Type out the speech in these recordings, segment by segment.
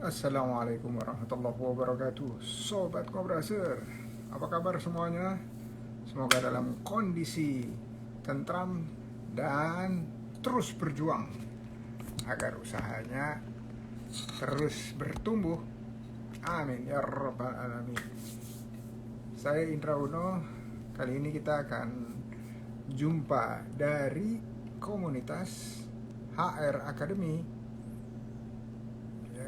Assalamualaikum warahmatullahi wabarakatuh. Sobat Ngobraser, apa kabar semuanya? Semoga dalam kondisi tentram dan terus berjuang agar usahanya terus bertumbuh. Amin ya rabbal alamin. Saya Indra Uno. Kali ini kita akan jumpa dari komunitas HR Academy.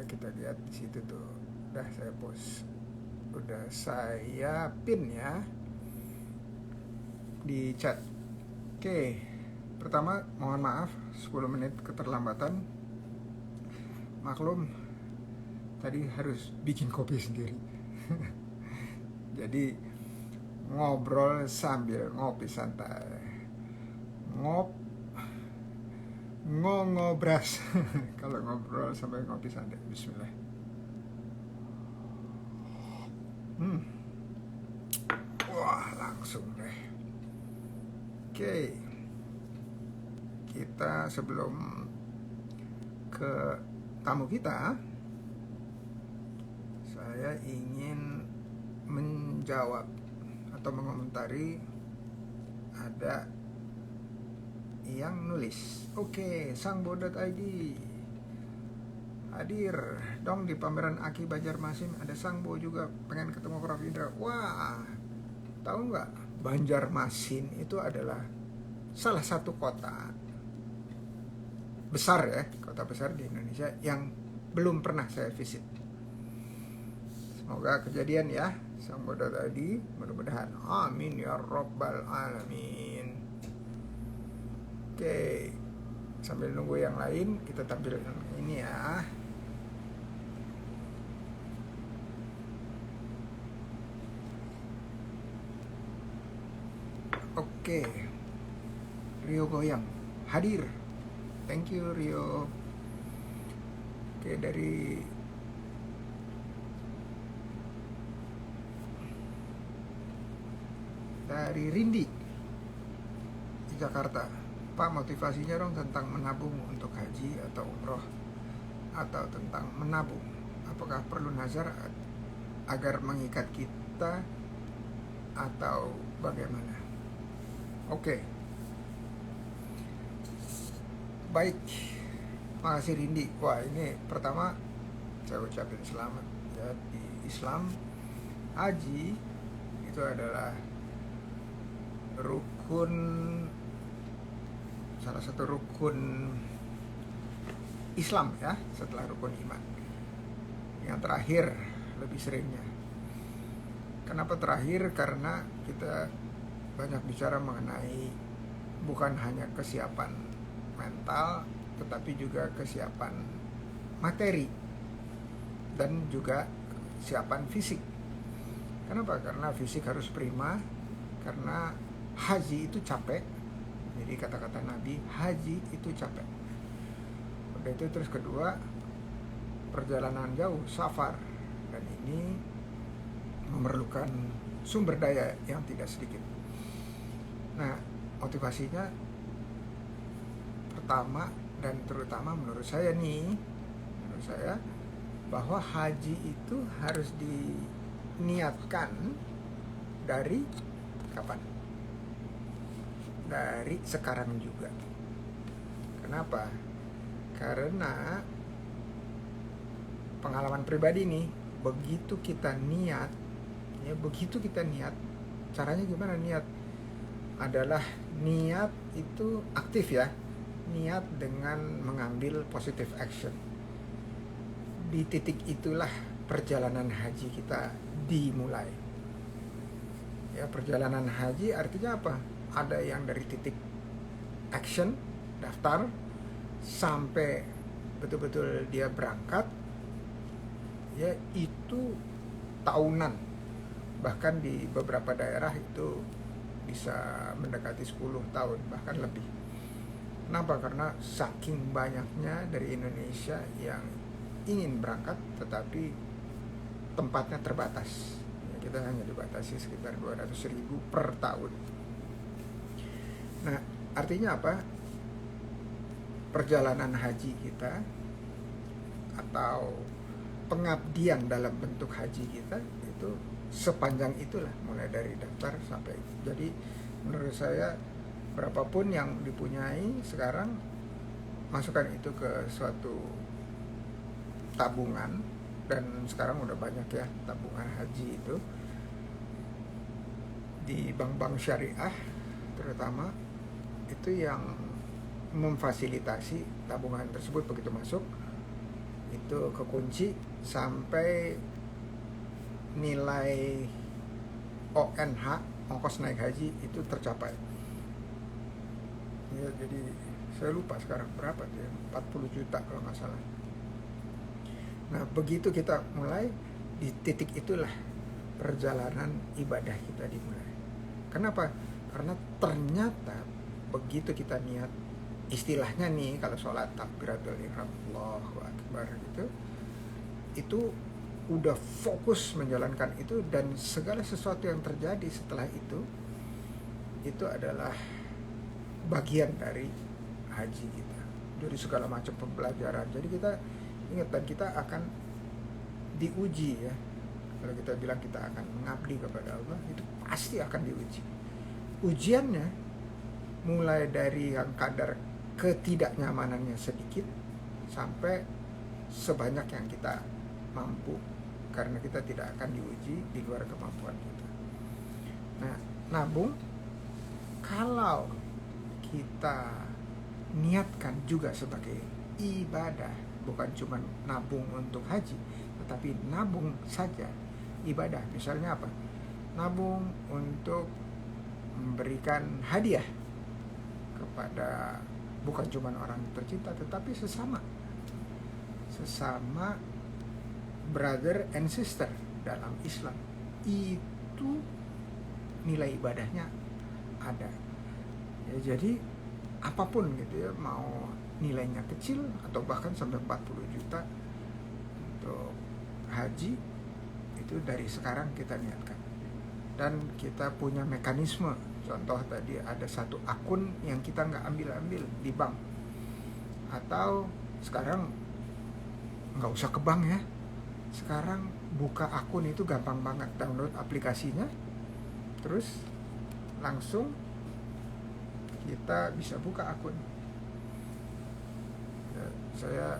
Kita lihat di situ tuh, udah saya post, udah saya pin ya di chat. Oke, pertama mohon maaf 10 menit keterlambatan. Maklum tadi harus bikin kopi sendiri. Jadi ngobrol sambil ngopi santai, ngobras. Kalau ngobrol sampai ngopi santai. Bismillah. Wah, langsung deh. Oke, kita sebelum ke tamu kita, saya ingin menjawab atau mengomentari ada yang nulis. Oke, sangbo.id hadir dong di pameran Aki Banjarmasin. Ada Sangbo juga pengen ketemu Prof. Indra. Wah, tahu nggak, Banjarmasin itu adalah salah satu kota besar ya, kota besar di Indonesia yang belum pernah saya visit. Semoga kejadian ya, sangbo.id, mudah-mudahan. Amin ya rabbal alamin. Oke, sambil nunggu yang lain, kita tampilkan ini ya. Oke, Rio Goyang hadir. Thank you Rio. Oke, dari Rindi di Jakarta. Pak, motivasinya dong tentang menabung untuk haji atau umroh, atau tentang menabung. Apakah perlu nazar agar mengikat kita atau bagaimana? Oke. Baik. Makasih Rindi. Wah, ini pertama saya ucapin selamat ya. Di Islam, haji itu adalah rukun, salah satu rukun Islam ya, setelah rukun iman. Yang terakhir lebih seringnya. Kenapa terakhir? Karena kita banyak bicara mengenai bukan hanya kesiapan mental, tetapi juga kesiapan materi dan juga kesiapan fisik. Kenapa? Karena fisik harus prima, karena haji itu capek. Jadi kata-kata Nabi, haji itu capek. Udah itu, terus kedua, perjalanan jauh, safar, dan ini memerlukan sumber daya yang tidak sedikit. Nah, motivasinya pertama dan terutama menurut saya bahwa haji itu harus diniatkan dari kapan? Dari sekarang juga. Kenapa? Karena pengalaman pribadi nih, begitu kita niat, caranya gimana niat? Adalah niat itu aktif ya, niat dengan mengambil positive action. Di titik itulah perjalanan haji kita dimulai. Ya, perjalanan haji artinya apa? Ada yang dari titik action, daftar, sampai betul-betul dia berangkat, ya itu tahunan. Bahkan di beberapa daerah itu bisa mendekati 10 tahun, bahkan lebih. Kenapa? Karena saking banyaknya dari Indonesia yang ingin berangkat, tetapi tempatnya terbatas. Ya, kita hanya dibatasi sekitar 200.000 per tahun. Nah, artinya apa? Perjalanan haji kita atau pengabdian dalam bentuk haji kita itu sepanjang itulah, mulai dari daftar sampai itu. Jadi menurut saya berapapun yang dipunyai sekarang, masukkan itu ke suatu tabungan. Dan sekarang udah banyak ya tabungan haji itu di bank-bank syariah terutama, itu yang memfasilitasi tabungan tersebut begitu masuk itu kekunci sampai nilai ONH, ongkos naik haji, itu tercapai ya. Jadi saya lupa sekarang berapa tuh ya, 40 juta kalau nggak salah. Nah begitu kita mulai, di titik itulah perjalanan ibadah kita dimulai. Kenapa? Karena ternyata begitu kita niat, istilahnya nih kalau sholat takbiratul ihram Allahu Akbar gitu, itu udah fokus menjalankan itu, dan segala sesuatu yang terjadi setelah itu adalah bagian dari haji kita, dari segala macam pembelajaran. Jadi kita ingat, dan kita akan diuji ya. Kalau kita bilang kita akan mengabdi kepada Allah, itu pasti akan diuji. Ujiannya mulai dari yang kadar ketidaknyamanannya sedikit sampai sebanyak yang kita mampu, karena kita tidak akan diuji di luar kemampuan kita. Nah, nabung kalau kita niatkan juga sebagai ibadah, bukan cuma nabung untuk haji, tetapi nabung saja ibadah. Misalnya apa? Nabung untuk memberikan hadiah kepada bukan cuma orang tercinta, tetapi sesama brother and sister dalam Islam. Itu nilai ibadahnya ada ya. Jadi apapun gitu ya, mau nilainya kecil atau bahkan sampai 40 juta untuk haji, itu dari sekarang kita niatkan. Dan kita punya mekanisme. Contoh tadi ada satu akun yang kita nggak ambil di bank, atau sekarang nggak usah ke bank ya, sekarang buka akun itu gampang banget, download aplikasinya, terus langsung kita bisa buka akun ya. Saya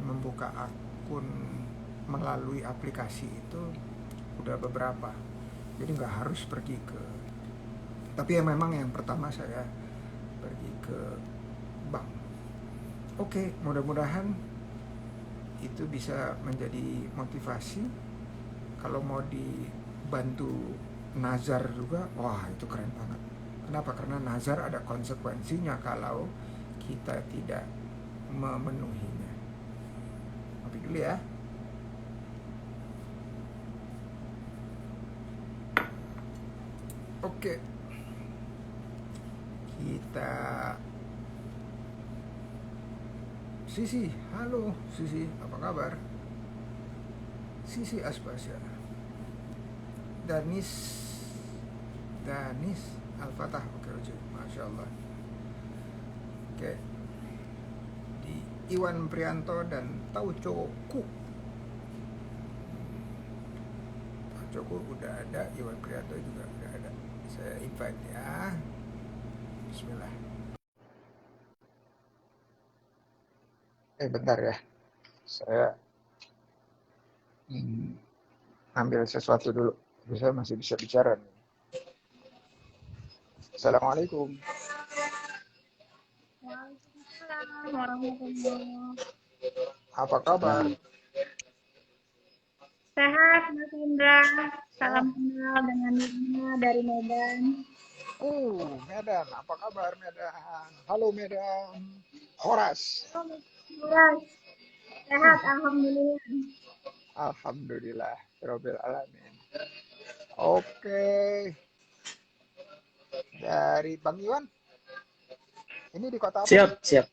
membuka akun melalui aplikasi itu udah beberapa, jadi nggak harus pergi ke, tapi ya memang yang pertama saya pergi ke bank. Oke, mudah-mudahan itu bisa menjadi motivasi. Kalau mau dibantu nazar juga, wah itu keren banget. Kenapa? Karena nazar ada konsekuensinya kalau kita tidak memenuhinya. Ngopi dulu ya. Oke, kita Sisi, halo Sisi, apa kabar? Sisi Aspasya, Danis Al-Fatah, oke, Masya Allah. Oke, di Iwan Prianto dan Taucoku udah ada, Iwan Prianto juga udah ada. Saya invite ya. Bismillah. Bentar ya, saya ambil sesuatu dulu. Saya masih bisa bicara nih. Assalamualaikum. Waalaikumsalam warahmatullahi. Apa kabar? Sehat, Mas Indra. Salam kenal dengan Nina dari Medan. Medan. Apa kabar Medan? Halo Medan. Horas. Halo, sehat, alhamdulillah. Alhamdulillah, Rabbil alamin. Oke. Dari Bang Iwan. Ini di kota apa? Siap.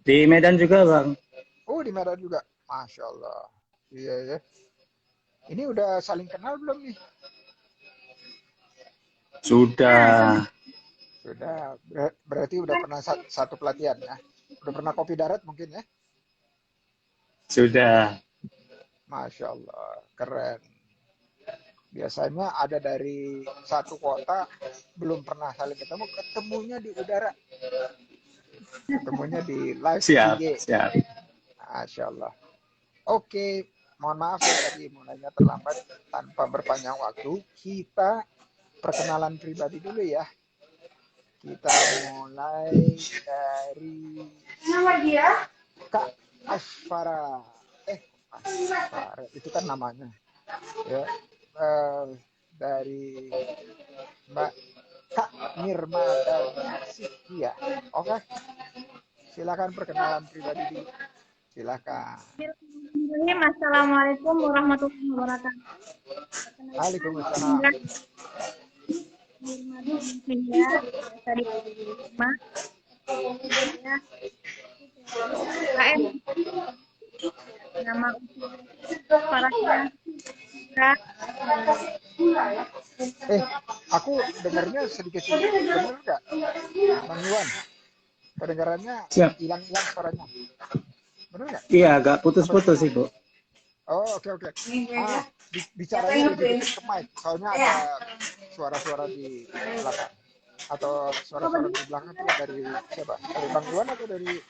Di Medan juga, Bang. Di Medan juga. Masya Allah. Iya ya. Ini udah saling kenal belum nih? Sudah. Berarti udah pernah satu pelatihan ya? Udah pernah kopi darat mungkin ya? Sudah. Masya Allah, keren. Biasanya ada dari satu kota belum pernah saling ketemu, ketemunya di udara, ketemunya di live Siap, IG. siap. Masya Allah. Oke, mohon maaf ya tadi mulainya terlambat. Tanpa berpanjang waktu, kita perkenalan pribadi dulu ya. Kita mulai dari Kak Asfara. Asfara itu kan namanya. Ya, dari Mbak Kak Nirma dan Sikia. Oke, silakan perkenalan pribadi dulu. Silakan. Assalamualaikum warahmatullahi wabarakatuh. Waalaikumsalam. Tadi nama parahnya Aku dengarnya sedikit-sedikit, bener nggak, Bang Iwan? Kedengarannya Siap. hilang-hilang suaranya, bener nggak? Iya, agak putus-putus, Ibu. Oh, oke. Bicaranya lebih dekat ke mic, soalnya ada suara-suara di belakang. Atau suara-suara di belakang itu dari siapa? Dari Bang Iwan atau dari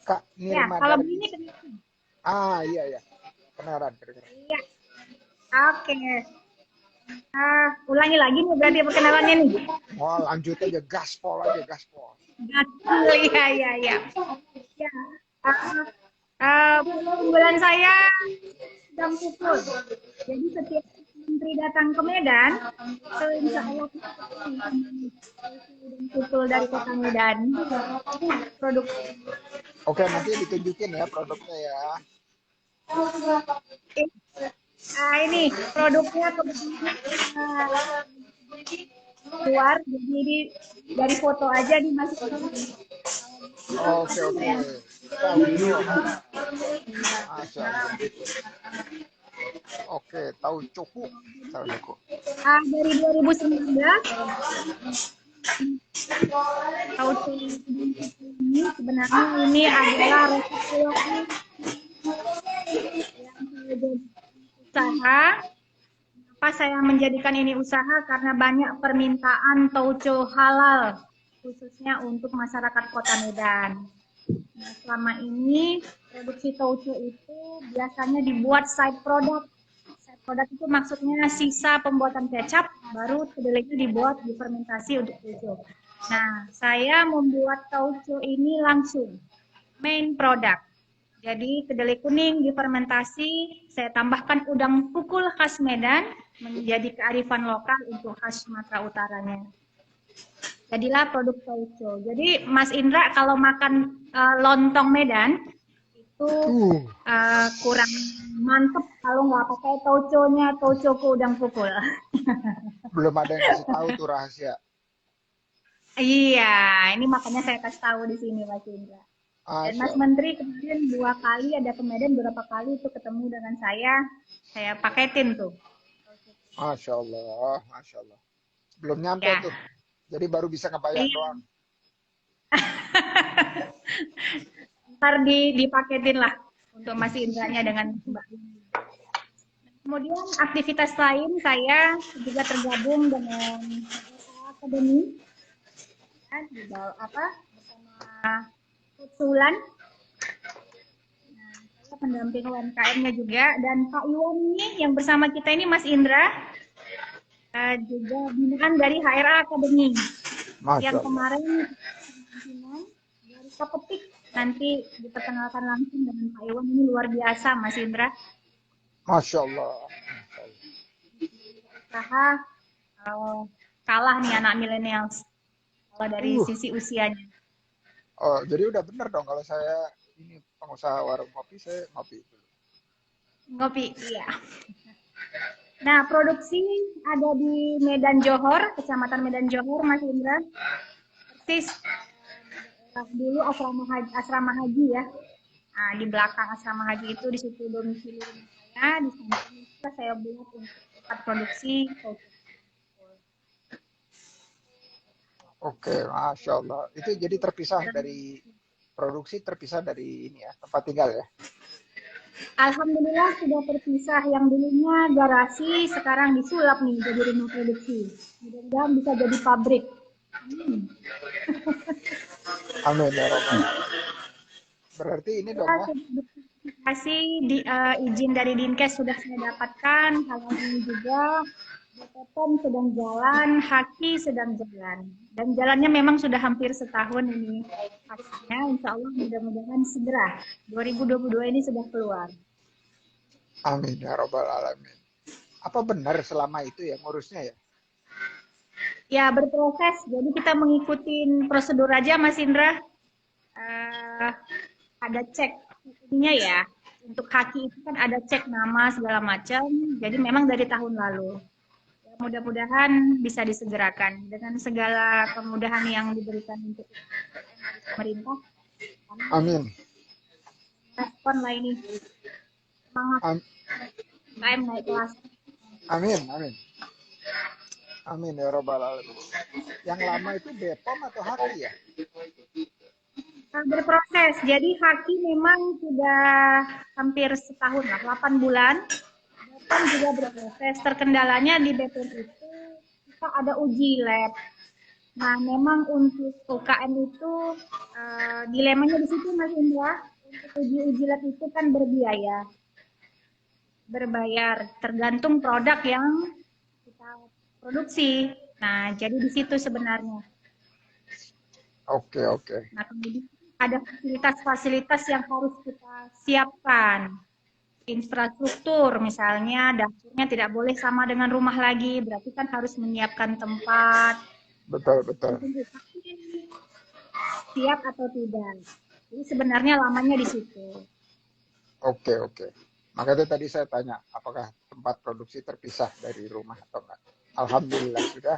Kak ya, Nirma? kalau begini Iya. Kedengaran. Iya. Oke. Ulangi lagi nih berarti perkenalannya nih. Oh, lanjut aja, gaspol aja. Gaspol, iya. Ya. Unggulan saya sedang pukul. Jadi setiap menteri datang ke Medan, insya Allah pukul dari kota Medan. Produk. Oke, nanti ditunjukin ya produknya ya. Ini produknya keluar, jadi dari foto aja dimasukin. Oke. Masya Allah. Oke, tahu cukup. Dari 2019, tahu ini sebenarnya ini adalah usaha. Kenapa saya menjadikan ini usaha? Karena banyak permintaan tauco halal, khususnya untuk masyarakat Kota Medan. Nah, selama ini produksi tauco itu biasanya dibuat side product. Side product itu maksudnya sisa pembuatan kecap, baru kedelainya dibuat difermentasi untuk tauco. Nah, saya membuat tauco ini langsung main product. Jadi kedelai kuning difermentasi, saya tambahkan udang pukul khas Medan menjadi kearifan lokal untuk khas Sumatera Utaranya. Jadilah produk tauco. Jadi Mas Indra kalau makan lontong Medan itu kurang mantep kalau nggak pakai tauconya, tauco ke udang pukul. Belum ada yang kasih tahu tuh rahasia. Iya, ini makanya saya kasih tahu di sini Mas Indra. Dan Mas Menteri kemarin 2 kali ada ke Medan, beberapa kali itu ketemu dengan saya paketin tuh. Masya Allah. Belum nyampe tuh, jadi baru bisa ngebayang doang. Ntar dipaketin lah untuk Mas Indranya dengan Mbak. Kemudian aktivitas lain saya juga tergabung dengan akademi di bawah bersama Sulan. Saya pendamping UMKM-nya juga, dan Pak Iwan ini yang bersama kita ini Mas Indra juga binaan dari HRA Academy. Yang kemarin dari Kepetik, nanti diperkenalkan langsung dengan Pak Iwan, ini luar biasa Mas Indra. Masya Allah. Usaha kalah nih anak milenials kalau dari sisi usianya. Oh, jadi udah bener dong kalau saya ini pengusaha warung kopi, saya ngopi. Ngopi, iya. Nah, produksi ada di Medan Johor, Kecamatan Medan Johor, Mas Indra. Persis dulu asrama haji ya. Nah, di belakang asrama haji itu di situ domisili saya, di sana saya buat untuk tempat produksi. Oke, Masya Allah. Itu jadi terpisah dari produksi, terpisah dari ini ya, tempat tinggal ya? Alhamdulillah sudah terpisah. Yang dulunya garasi, sekarang disulap nih jadi rumah produksi. Mudah-mudahan bisa jadi pabrik. Amin ya Robbal Alamin. Berarti ini dong ya. Kasih izin dari Dinkes sudah saya dapatkan, hal ini juga BPOM sedang jalan, Haki sedang jalan, dan jalannya memang sudah hampir setahun ini. Hasilnya insya Allah mudah-mudahan segera 2022 ini sudah keluar. Amin ya Robbal Alamin. Apa benar selama itu ya ngurusnya ya? Ya berproses, jadi kita mengikuti prosedur aja Mas Indra. Ada cek ininya ya. Untuk Haki itu kan ada cek nama segala macam. Jadi memang dari tahun lalu. Ya, mudah-mudahan bisa disegerakan dengan segala kemudahan yang diberikan untuk pemerintah. Amin. Respon lah ini. Semangat. UMKM naik kelas. Amin, amin. Amin ya Robbal Alamin. Yang lama itu BPOM atau Haki ya? Berproses. Jadi Haki memang sudah hampir setahun lah, 8 bulan. BPOM juga berproses. Terkendalanya di BPOM itu kita ada uji lab. Nah, memang untuk UKM itu dilemanya di situ Mas Indra. Untuk uji lab itu kan berbayar, tergantung produk yang kita produksi. Nah, jadi di situ sebenarnya. Oke. Nah, kemudian ada fasilitas-fasilitas yang harus kita siapkan. Infrastruktur, misalnya dapurnya tidak boleh sama dengan rumah lagi, berarti kan harus menyiapkan tempat. Betul. Siap atau tidak. Jadi sebenarnya lamanya di situ. Oke. Makanya tadi saya tanya, apakah tempat produksi terpisah dari rumah atau enggak? Alhamdulillah sudah.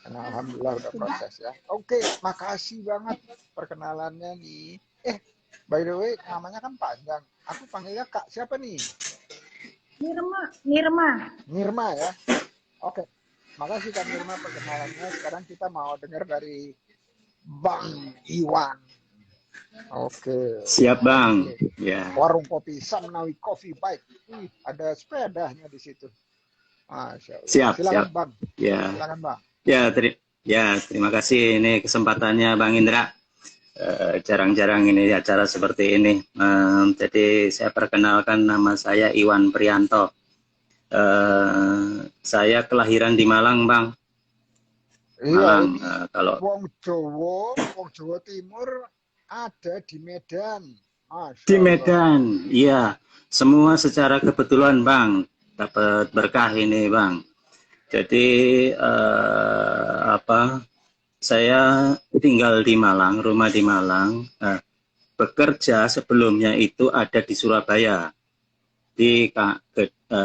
Karena alhamdulillah udah proses ya. Oke, makasih banget perkenalannya nih. By the way, namanya kan panjang. Aku panggilnya Kak siapa nih? Nirma ya. Oke. Makasih Kak Nirma perkenalannya. Sekarang kita mau dengar dari Bang Iwan. Oke. Siap Bang. Ya. Warung kopi Samnawi Coffee Bike. Ada sepedanya di situ. Masya Allah. Silakan Bang. Ya. Silakan Bang. Terima kasih ini kesempatannya Bang Indra. Jarang-jarang ini acara seperti ini. Jadi saya perkenalkan, nama saya Iwan Prianto. Saya kelahiran di Malang, Bang. Malang. Kalau Wong Jawa Timur ada di Medan. Di Medan, iya. Semua secara kebetulan, Bang. Dapat berkah ini, Bang. Jadi saya tinggal di Malang, rumah di Malang. Bekerja sebelumnya itu ada di Surabaya,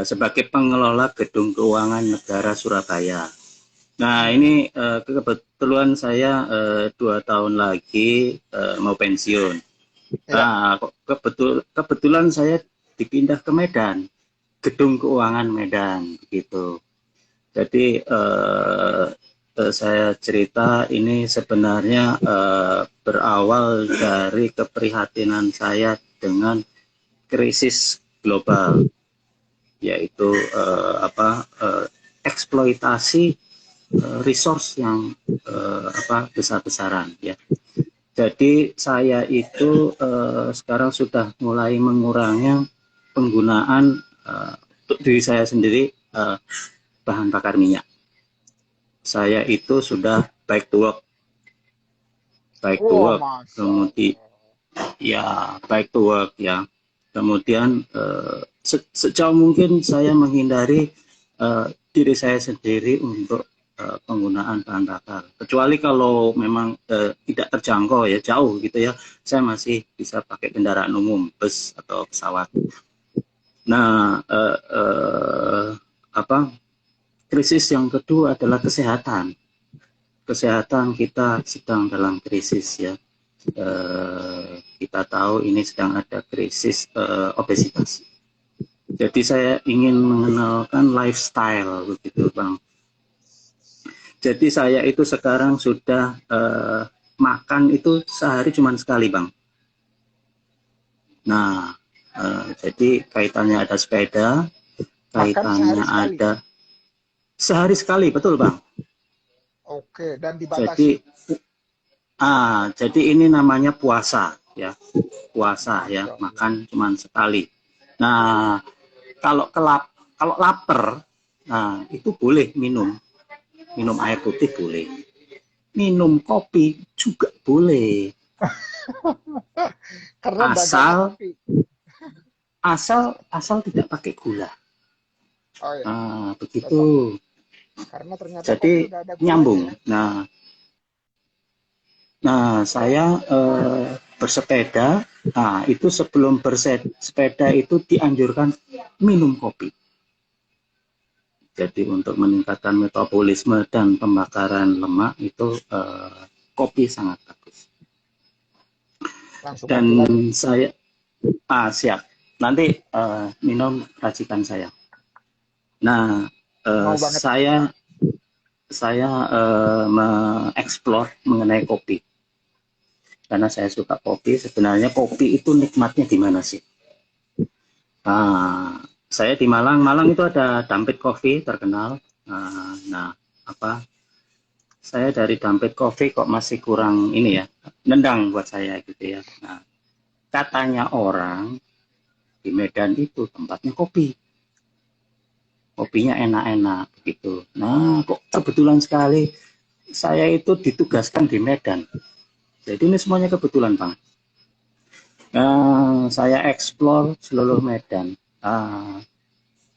sebagai pengelola Gedung Keuangan Negara Surabaya. Nah ini kebetulan saya 2 tahun lagi mau pensiun. Nah kebetulan saya dipindah ke Medan, Gedung Keuangan Medan, gitu. Jadi saya cerita ini sebenarnya berawal dari keprihatinan saya dengan krisis global, yaitu eksploitasi resource yang besar-besaran ya. Jadi saya itu sekarang sudah mulai mengurangi penggunaan untuk diri saya sendiri bahan bakar minyak. Saya itu sudah back to work, kemudian back to work ya. Kemudian sejauh mungkin saya menghindari diri saya sendiri untuk penggunaan bahan bakar. Kecuali kalau memang tidak terjangkau ya, jauh gitu ya, saya masih bisa pakai kendaraan umum, bus atau pesawat. Nah, krisis yang kedua adalah kesehatan. Kesehatan kita sedang dalam krisis ya. Kita tahu ini sedang ada krisis obesitas. Jadi saya ingin mengenalkan lifestyle begitu Bang. Jadi saya itu sekarang sudah makan itu sehari cuma sekali Bang. Nah jadi kaitannya ada sepeda, kaitannya ada sehari sekali, betul Bang. Oke, dan dibatasi. Jadi ini namanya puasa ya, puasa ya, makan cuma sekali. Nah, kalau lapar, nah itu boleh minum air putih boleh, minum kopi juga boleh. Karena asal tidak pakai gula. Oh, ya. Begitu. Karena ternyata jadi udah ada nyambung. Ya? Nah, saya bersepeda. Nah, itu sebelum bersepeda itu dianjurkan minum kopi. Jadi untuk meningkatkan metabolisme dan pembakaran lemak itu kopi sangat bagus. Dan saya siap. Nanti minum racikan saya. Nah, saya mengeksplor mengenai kopi. Karena saya suka kopi. Sebenarnya kopi itu nikmatnya di mana sih? Saya di Malang itu ada Dampit Coffee terkenal. Saya dari Dampit Coffee kok masih kurang ini ya, nendang buat saya gitu ya. Nah, katanya orang di Medan itu tempatnya kopi. Kopinya enak-enak begitu. Nah, kok kebetulan sekali saya itu ditugaskan di Medan. Jadi ini semuanya kebetulan, Bang. Saya eksplor seluruh Medan.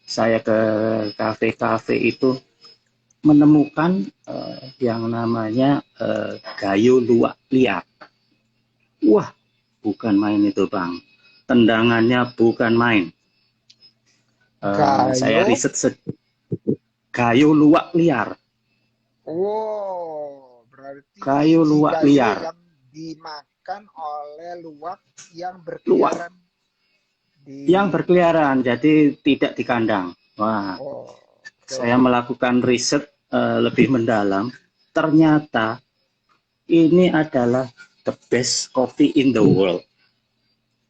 Saya ke kafe-kafe itu menemukan yang namanya gayo luwak liar. Wah, bukan main itu Bang. Tendangannya bukan main. Saya riset gayo luwak liar. Oh, berarti gayo luwak liar yang dimakan oleh luwak yang berkeliaran. Yang berkeliaran, jadi tidak di kandang. Wah, saya melakukan riset lebih mendalam. Ternyata ini adalah the best coffee in the world.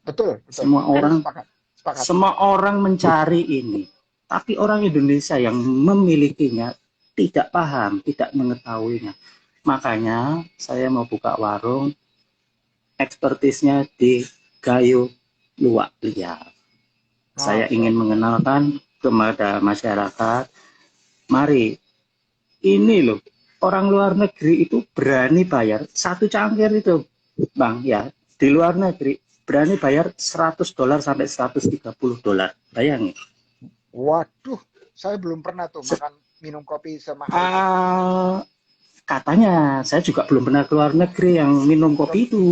Betul. Semua orang mencari ini, tapi orang Indonesia yang memilikinya tidak paham, tidak mengetahuinya. Makanya saya mau buka warung, ekspertisnya di gayo luwak liar. Saya ingin mengenalkan kepada masyarakat, mari, ini loh, orang luar negeri itu berani bayar satu cangkir itu, Bang, ya, di luar negeri berani bayar $100 sampai $130. Bayangin. Waduh, saya belum pernah tuh minum kopi semahal katanya, saya juga belum pernah ke luar negeri yang minum kopi itu.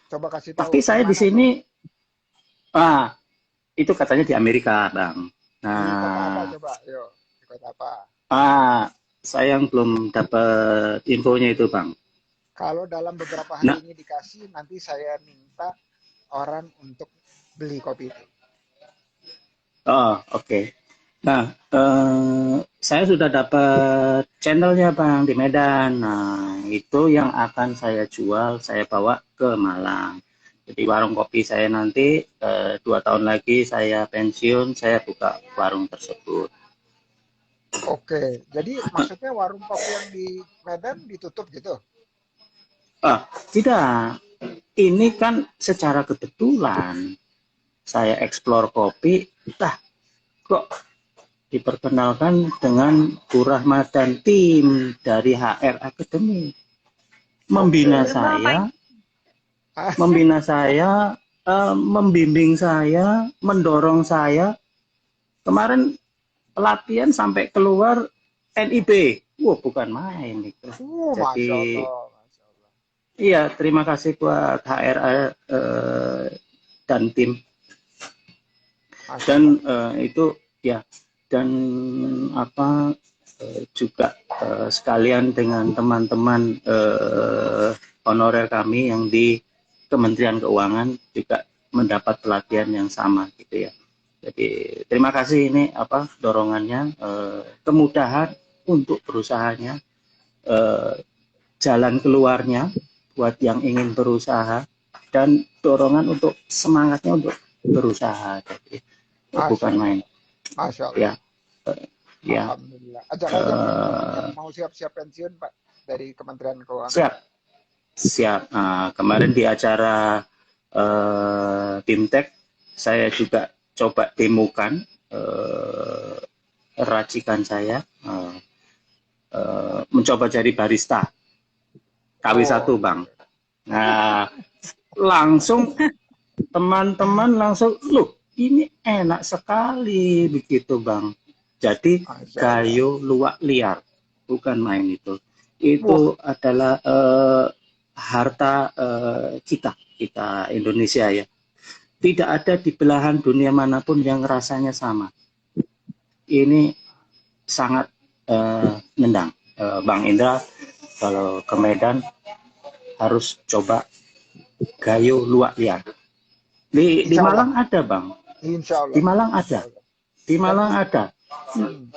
Coba kasih tahu. Tapi saya di sini, itu katanya di Amerika, Bang. Nah, di kota apa coba? Yuk, di kota apa? Saya yang belum dapat infonya itu, Bang. Kalau dalam beberapa hari ini dikasih, nanti saya minta orang untuk beli kopi itu. Oke. Nah, saya sudah dapat channelnya, Bang, di Medan. Nah, itu yang akan saya jual, saya bawa ke Malang. Jadi warung kopi saya nanti 2 tahun lagi saya pensiun, saya buka warung tersebut. Oke, jadi maksudnya warung kopi yang di Medan ditutup gitu? Tidak. Ini kan secara kebetulan saya eksplor kopi, kok diperkenalkan dengan Bu Rahmat dan tim dari HR Academy. Membina saya, membimbing saya, mendorong saya. Kemarin pelatihan sampai keluar NIB. Wah, bukan main itu. Jadi, Masya Allah. Iya, terima kasih buat HR dan tim. Dan itu ya, dan juga sekalian dengan teman-teman honorer kami yang di Kementerian Keuangan juga mendapat pelatihan yang sama gitu ya. Jadi terima kasih ini dorongannya, kemudahan untuk berusahanya, jalan keluarnya buat yang ingin berusaha, dan dorongan untuk semangatnya untuk berusaha. Jadi Masya bukan Allah. main. Masya Allah. Ya, ya. Alhamdulillah. Ajak aja nih teman-teman yang mau siap-siap pensiun, Pak, dari Kementerian Keuangan. Siap, siap. Kemarin di acara Bimtek, saya juga coba demokan racikan saya, mencoba jadi barista KW1 Bang. Nah, langsung teman-teman langsung, loh ini enak sekali begitu Bang. Jadi gayo luwak liar, bukan main itu. Itu adalah harta kita Indonesia ya. Tidak ada di belahan dunia manapun yang rasanya sama. Ini sangat nendang. Bang Indra kalau ke Medan harus coba gayo luwak liar. Di Malang ada Bang. Insya Allah. Di Malang ada. Di Malang ada.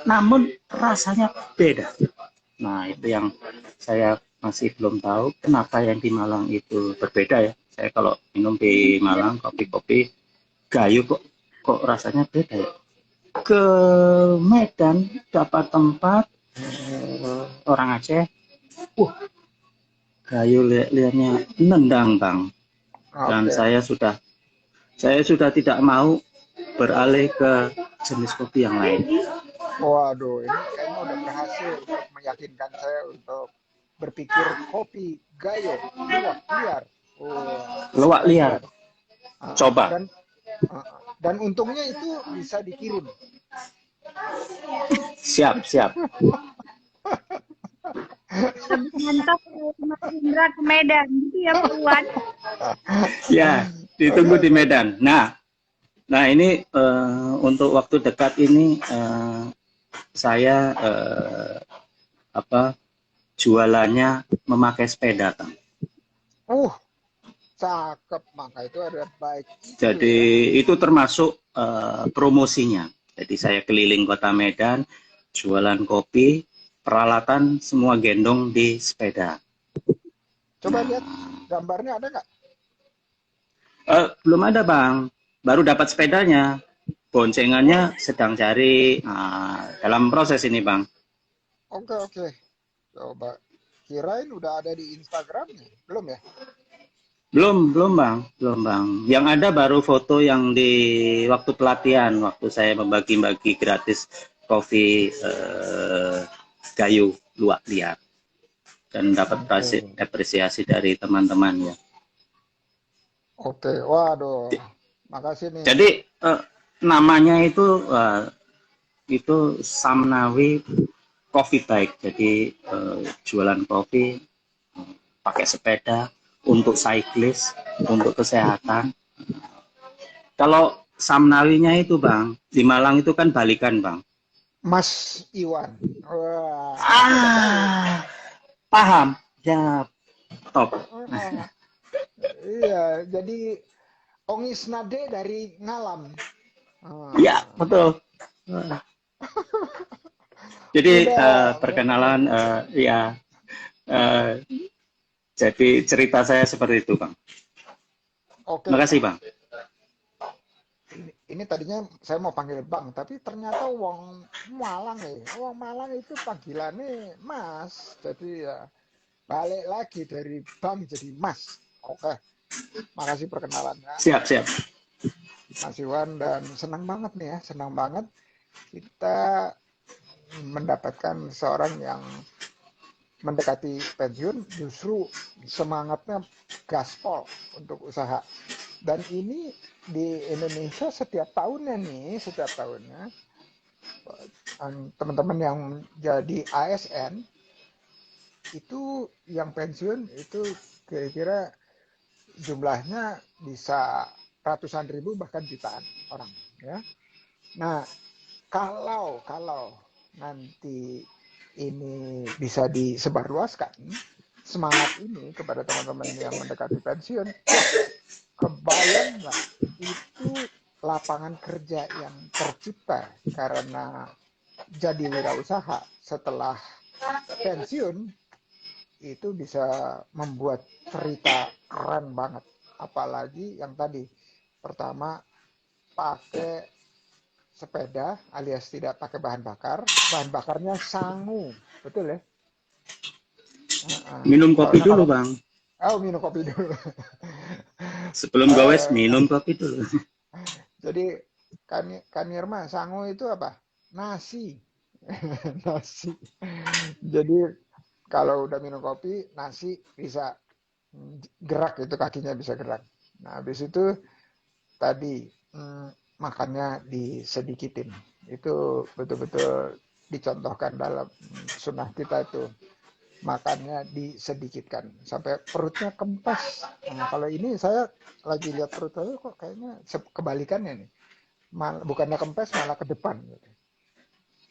Namun rasanya beda. Nah itu yang saya masih belum tahu kenapa yang di Malang itu berbeda ya. Saya kalau minum di Malang kopi-kopi gayo kok rasanya beda ya. Ke Medan dapat tempat orang Aceh, gayo liarnya nendang Bang. Dan saya sudah tidak mau beralih ke jenis kopi yang lain. Waduh, ini kayaknya udah berhasil untuk meyakinkan saya untuk berpikir kopi gayo luwak liar. Luwak liar. Coba. Dan untungnya itu bisa dikirim. Siap. Mantap Mas Indra ke Medan gitu ya Pak Wan. Ya, ditunggu di Medan. Nah ini untuk waktu dekat ini saya jualannya memakai sepeda Kang. Cakep, maka itu ada baik. Jadi itu termasuk promosinya. Jadi saya keliling kota Medan, jualan kopi, peralatan semua gendong di sepeda. Coba lihat gambarnya ada nggak? Belum ada Bang, baru dapat sepedanya. Boncengannya sedang cari, dalam proses ini Bang. Oke. Coba, kirain udah ada di Instagramnya, belum ya? Belum Bang. Yang ada baru foto yang di waktu pelatihan, waktu saya membagi-bagi gratis kopi gayo luwak liar. Dan dapat apresiasi dari teman-teman ya. Oke, waduh, makasih nih. Jadi namanya itu Samnawi Coffee Bike. Jadi jualan kopi pakai sepeda untuk cyclist, untuk kesehatan. Kalau Samnawinya itu Bang, di Malang itu kan balikan Bang. Mas Iwan. Paham. Ya, top. Iya, jadi Ongis Nade dari Ngalam. Iya, betul. Jadi perkenalan jadi cerita saya seperti itu, Bang. Oke. Makasih, Bang. Ini tadinya saya mau panggil Bang, tapi ternyata wong Malang ya. Wong Malang itu panggilannya Mas. Jadi ya balik lagi dari Bang jadi Mas. Oke. Makasih perkenalannya. Siap. Mas Iwan, dan senang banget nih ya, senang banget kita mendapatkan seorang yang mendekati pensiun justru semangatnya gaspol untuk usaha. Dan ini di Indonesia setiap tahunnya teman-teman yang jadi ASN itu yang pensiun itu kira-kira jumlahnya bisa ratusan ribu bahkan jutaan orang ya. Nah, kalau nanti ini bisa disebarluaskan semangat ini kepada teman-teman yang mendekati pensiun, kebayang nggak itu lapangan kerja yang tercipta karena jadi wirausaha setelah pensiun itu bisa membuat cerita keren banget. Apalagi yang tadi pertama pakai sepeda alias tidak pakai bahan bakar. Bahan bakarnya sangu, betul ya? Minum kopi Soalnya dulu, kalau Bang. minum kopi dulu. Sebelum gowes Eh, minum kopi dulu. jadi kan Irma, sangu itu apa? Nasi. Nasi. Jadi kalau udah minum kopi, nasi bisa gerak, itu kakinya bisa gerak. Nah, habis itu tadi makannya disedikitin. Itu betul-betul dicontohkan dalam sunnah kita itu. Makannya disedikitkan sampai perutnya kempes. Nah, kalau ini saya lagi lihat perut saya kok kayaknya kebalikannya nih. Bukannya kempes malah ke depan gitu.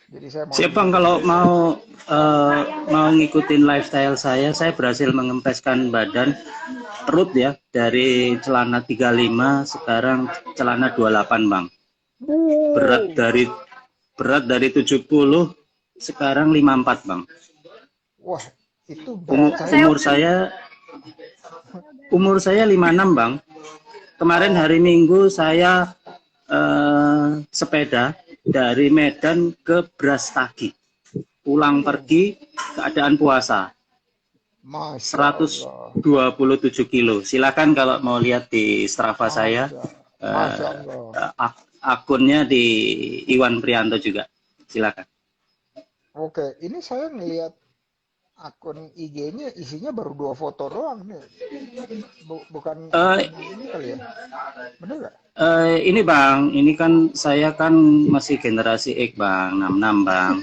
Jadi saya mau Siap, Bang, kalau disedikitin. mau ngikutin lifestyle saya berhasil mengempeskan badan perut ya dari celana 35 sekarang celana 28, Bang. Berat Wow, dari berat dari 70 sekarang 54, Bang. wah itu berat Umur saya. Saya umur saya umur saya 56, Bang. Kemarin Oh, hari Minggu saya sepeda dari Medan ke Brastagi. Pulang uh, pergi keadaan puasa. masya Allah, 127 kilo. Silakan kalau mau lihat di Strava saya, masya, masya eh, Allah. akunnya di Iwan Prianto juga. Silakan. Oke, ini saya ngelihat akun IG-nya isinya baru 2 foto doang nih. Bukan Eh, akun ini kali ya? Bener nggak? ini Bang, ini kan saya kan masih generasi X Bang, 66 Bang.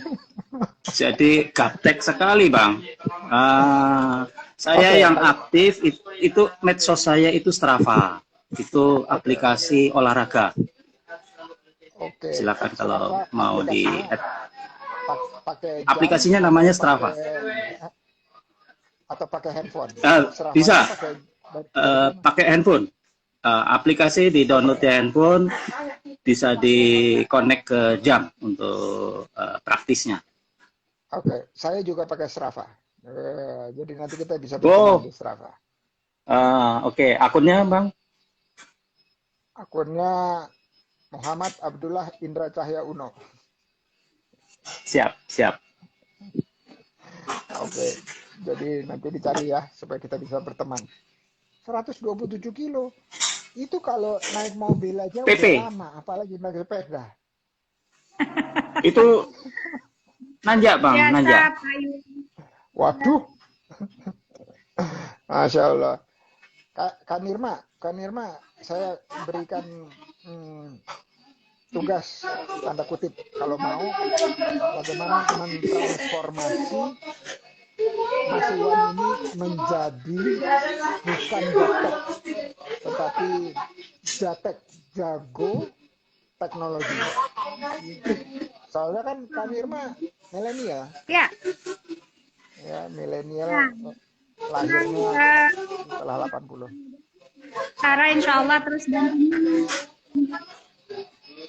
Jadi gaptek sekali Bang. Saya Oke, yang aktif itu medsos saya itu Strava. Itu oke, aplikasi olahraga. oke. Silakan kalau Strava mau di aplikasinya pakai jam aplikasinya atau namanya pakai Strava. handphone? Bisa Stravanya pakai dari mana? pakai handphone. Aplikasi di download di handphone, bisa di connect ke jam untuk praktisnya. Oke, saya juga pakai Strava. Jadi nanti kita bisa berteman di Oh, Strava. oke. Akunnya Bang? Akunnya Muhammad Abdullah Indra Cahya Uno. Siap, siap. Oke, jadi nanti dicari ya supaya kita bisa berteman. 127 kilo. Itu kalau naik mobil aja udah PP. lama, apalagi naik sepeda. Itu nanjak Bang, biasa nanjak. Pak Yun. Waduh, Masya Allah. Kak Nirma, saya berikan tugas tanda kutip kalau mau bagaimana mentransformasi Mas Iwan ini menjadi bukan gaptek tetapi jatek, jago teknologi. Soalnya kan Kak Nirma milenial, Ya, ya milenial nah, memang lahirnya setelah 80. cara insya Allah terus dampingi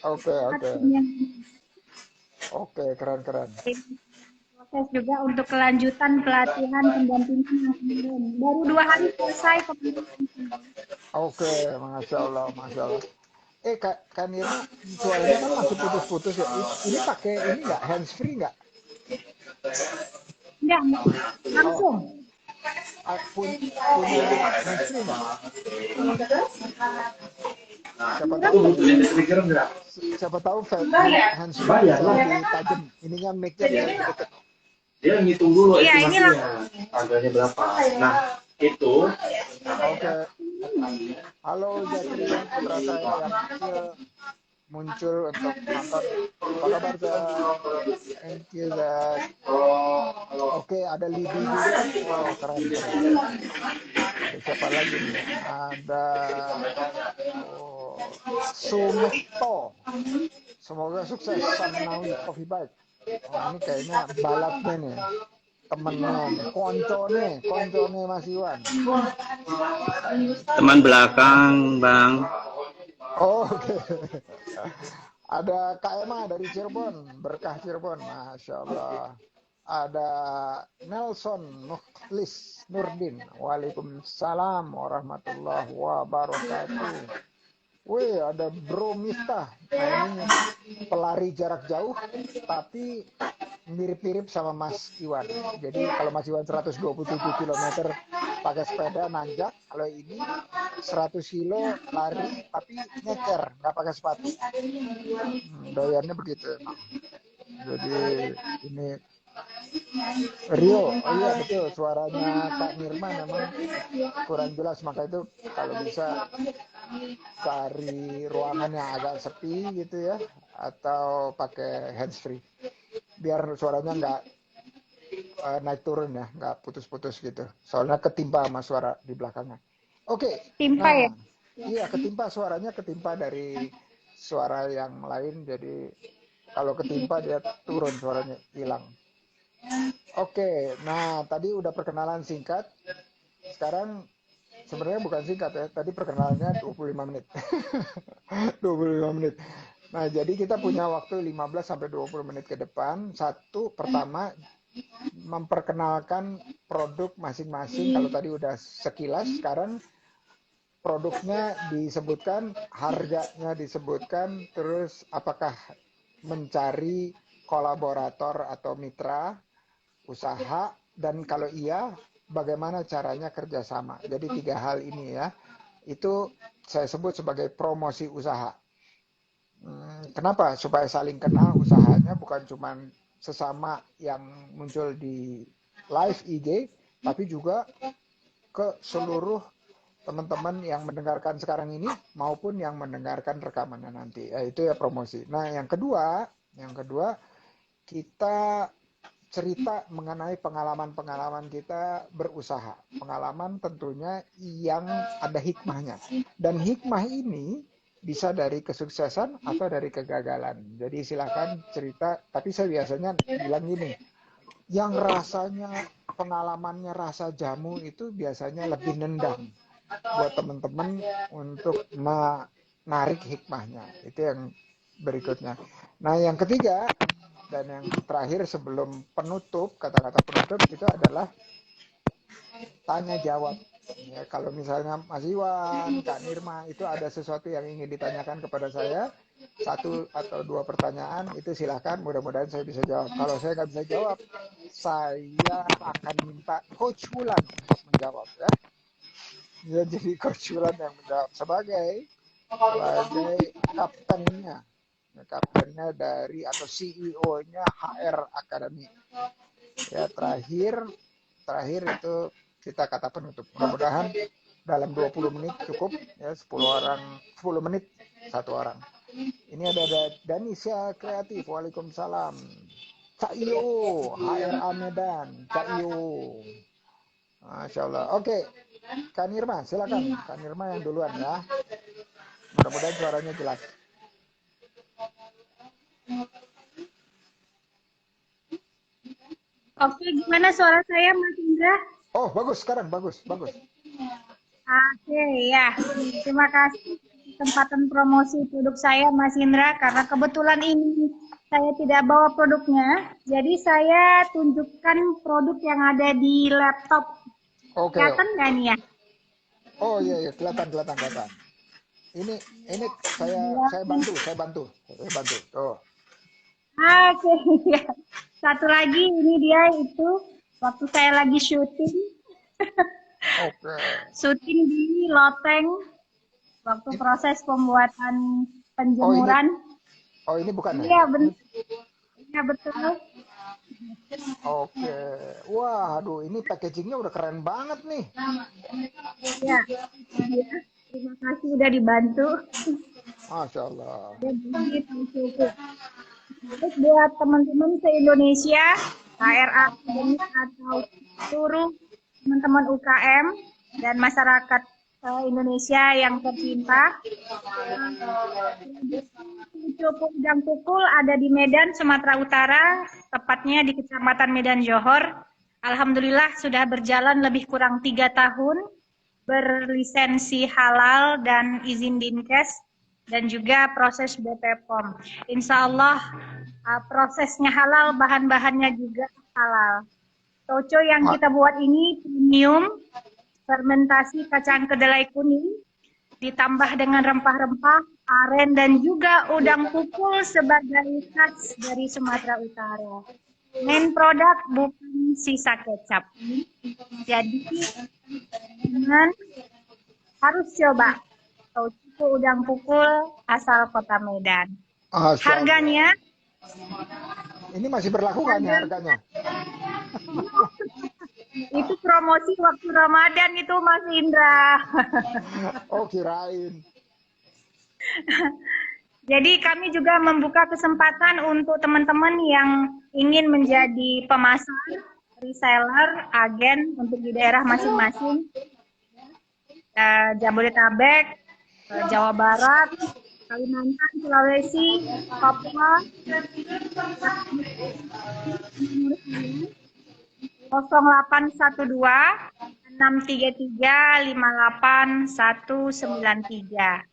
Oke, oke, yang oke, keren, keren. proses juga untuk kelanjutan pelatihan pendampingan yang kemarin. Baru 2 hari selesai kemarin. Oke, Masya Allah, Masya Allah. Kak Nirma, suaranya kan masih putus-putus ya. Ini pakai ini nggak, hands free nggak? Enggak, Oh, langsung. punya hands free nggak? Siapa tahu Belum lebih, siapa tahu hands free bisa lebih tajam. Ininya mic-nya bisa lebih deket. Dia ngitung dulu iya ini estimasinya, langsung. harganya berapa. Nah, itu Oke, halo Zakri, putra saya yang kecil muncul untuk nonton. Apa kabar Zak? Thank you Zak. Oke, ada Lidi juga. Wow, keren, keren. Ada siapa lagi nih? Ada Sumekto. Semoga sukses Samnawi Coffee Bike. Oh, ini kayaknya balapnya nih. Temennya nih, koncone Mas Iwan. Teman belakang Bang. Oh, oke. Ada Kak Emma dari Cirebon, Berkah Cirebon, Masya Allah. Ada Nelson Mukhlis Nurdin, Waalaikumsalam warahmatullahi wabarakatuh. Wih, ada Bro Miftah. Nah, ini pelari jarak jauh, tapi mirip-mirip sama Mas Iwan. Jadi kalau Mas Iwan 127 km pakai sepeda nanjak, kalau ini 100 kilo lari tapi nyeker, nggak pakai sepatu. Doyannya begitu emang. Jadi ini Rio, oh iya betul, suaranya Kak Nirma memang kurang jelas, maka itu kalau bisa cari ruangan yang agak sepi gitu ya, atau pakai handsfree biar suaranya nggak naik turun ya, nggak putus-putus gitu. Soalnya ketimpa sama suara di belakangnya. Oke, Timpa ya. nah iya ketimpa suaranya ketimpa dari suara yang lain, jadi kalau ketimpa dia turun suaranya hilang. Oke, nah tadi udah perkenalan singkat. Sekarang sebenarnya bukan singkat ya, tadi perkenalannya 25 menit. 25 menit. Nah, jadi kita punya waktu 15 sampai 20 menit ke depan. Satu, pertama memperkenalkan produk masing-masing. Kalau tadi udah sekilas, sekarang produknya disebutkan, harganya disebutkan, terus apakah mencari kolaborator atau mitra usaha, dan kalau iya, bagaimana caranya kerjasama. Jadi 3 hal ini ya, itu saya sebut sebagai promosi usaha. Kenapa? Supaya saling kenal usahanya, bukan cuma sesama yang muncul di live IG, tapi juga ke seluruh teman-teman yang mendengarkan sekarang ini maupun yang mendengarkan rekamannya nanti. Ya, itu ya promosi. Nah, yang kedua kita cerita mengenai pengalaman-pengalaman kita berusaha. Pengalaman tentunya yang ada hikmahnya. Dan hikmah ini bisa dari kesuksesan atau dari kegagalan. Jadi silakan cerita, tapi saya biasanya bilang gini, yang rasanya pengalamannya rasa jamu itu biasanya lebih nendang buat teman-teman untuk menarik hikmahnya. Itu yang berikutnya. Nah, yang ketiga dan yang terakhir sebelum penutup, kata-kata penutup itu adalah tanya jawab. Ya, kalau misalnya Mas Iwan, Kak Nirma itu ada sesuatu yang ingin ditanyakan kepada saya, 1 atau 2 pertanyaan, itu silahkan, mudah-mudahan saya bisa jawab. Kalau saya nggak bisa jawab, saya akan minta Coach Wulan untuk menjawab ya. Ya, jadi Coach Wulan yang menjawab sebagai kaptennya. Kaptennya dari atau CEO-nya HR Academy. Ya, terakhir itu kita kata penutup. Mudah-mudahan dalam 20 menit cukup ya, 10 menit 1 orang. Ini ada Danisha Kreatif. Waalaikumsalam. Cak Iyo, HRA Medan. Cak Iyo. Masya Allah. Oke, Kak Nirma, silakan. Kak Nirma yang duluan ya. Mudah-mudahan suaranya jelas. Oke, gimana suara saya, Mas Indra? Oh, bagus sekarang, bagus. Oke, ya. Terima kasih kesempatan promosi produk saya, Mas Indra, karena kebetulan ini saya tidak bawa produknya, jadi saya tunjukkan produk yang ada di laptop. Oke. Kelihatan nggak nih ya? Oh iya, kelihatan. Ini saya bantu. Tuh. Oke, ya. Satu lagi, ini dia itu waktu saya lagi syuting. Oke. Syuting di Loteng waktu proses pembuatan penjemuran. Oh ini bukan Iya, ya? benar. Iya, betul. Oke. Wah, aduh, ini packagingnya udah keren banget nih. Ya, terima kasih udah dibantu. Masya Allah. Terus buat teman-teman se-Indonesia, HRA atau seluruh teman-teman UKM dan masyarakat Indonesia yang tercinta, Udang Tukul ada di Medan, Sumatera Utara, tepatnya di Kecamatan Medan Johor. Alhamdulillah sudah berjalan lebih kurang 3 tahun, berlisensi halal dan izin Dinkes, dan juga proses BPOM. Insya Allah prosesnya halal, bahan-bahannya juga halal. Toco yang kita buat ini premium, fermentasi kacang kedelai kuning, ditambah dengan rempah-rempah, aren, dan juga udang pukul sebagai khas dari Sumatera Utara. Main produk bukan sisa kecap. Jadi, teman harus coba tauco udang pukul asal Kota Medan. Harganya ini masih berlaku kan ya harganya? itu promosi waktu Ramadan itu Mas Indra. Oh, kirain. Jadi kami juga membuka kesempatan untuk teman-teman yang ingin menjadi pemasar, reseller, agen untuk di daerah masing-masing. Jabodetabek, Jawa Barat, Kalimantan, Sulawesi, Papua, 0812 633 58193.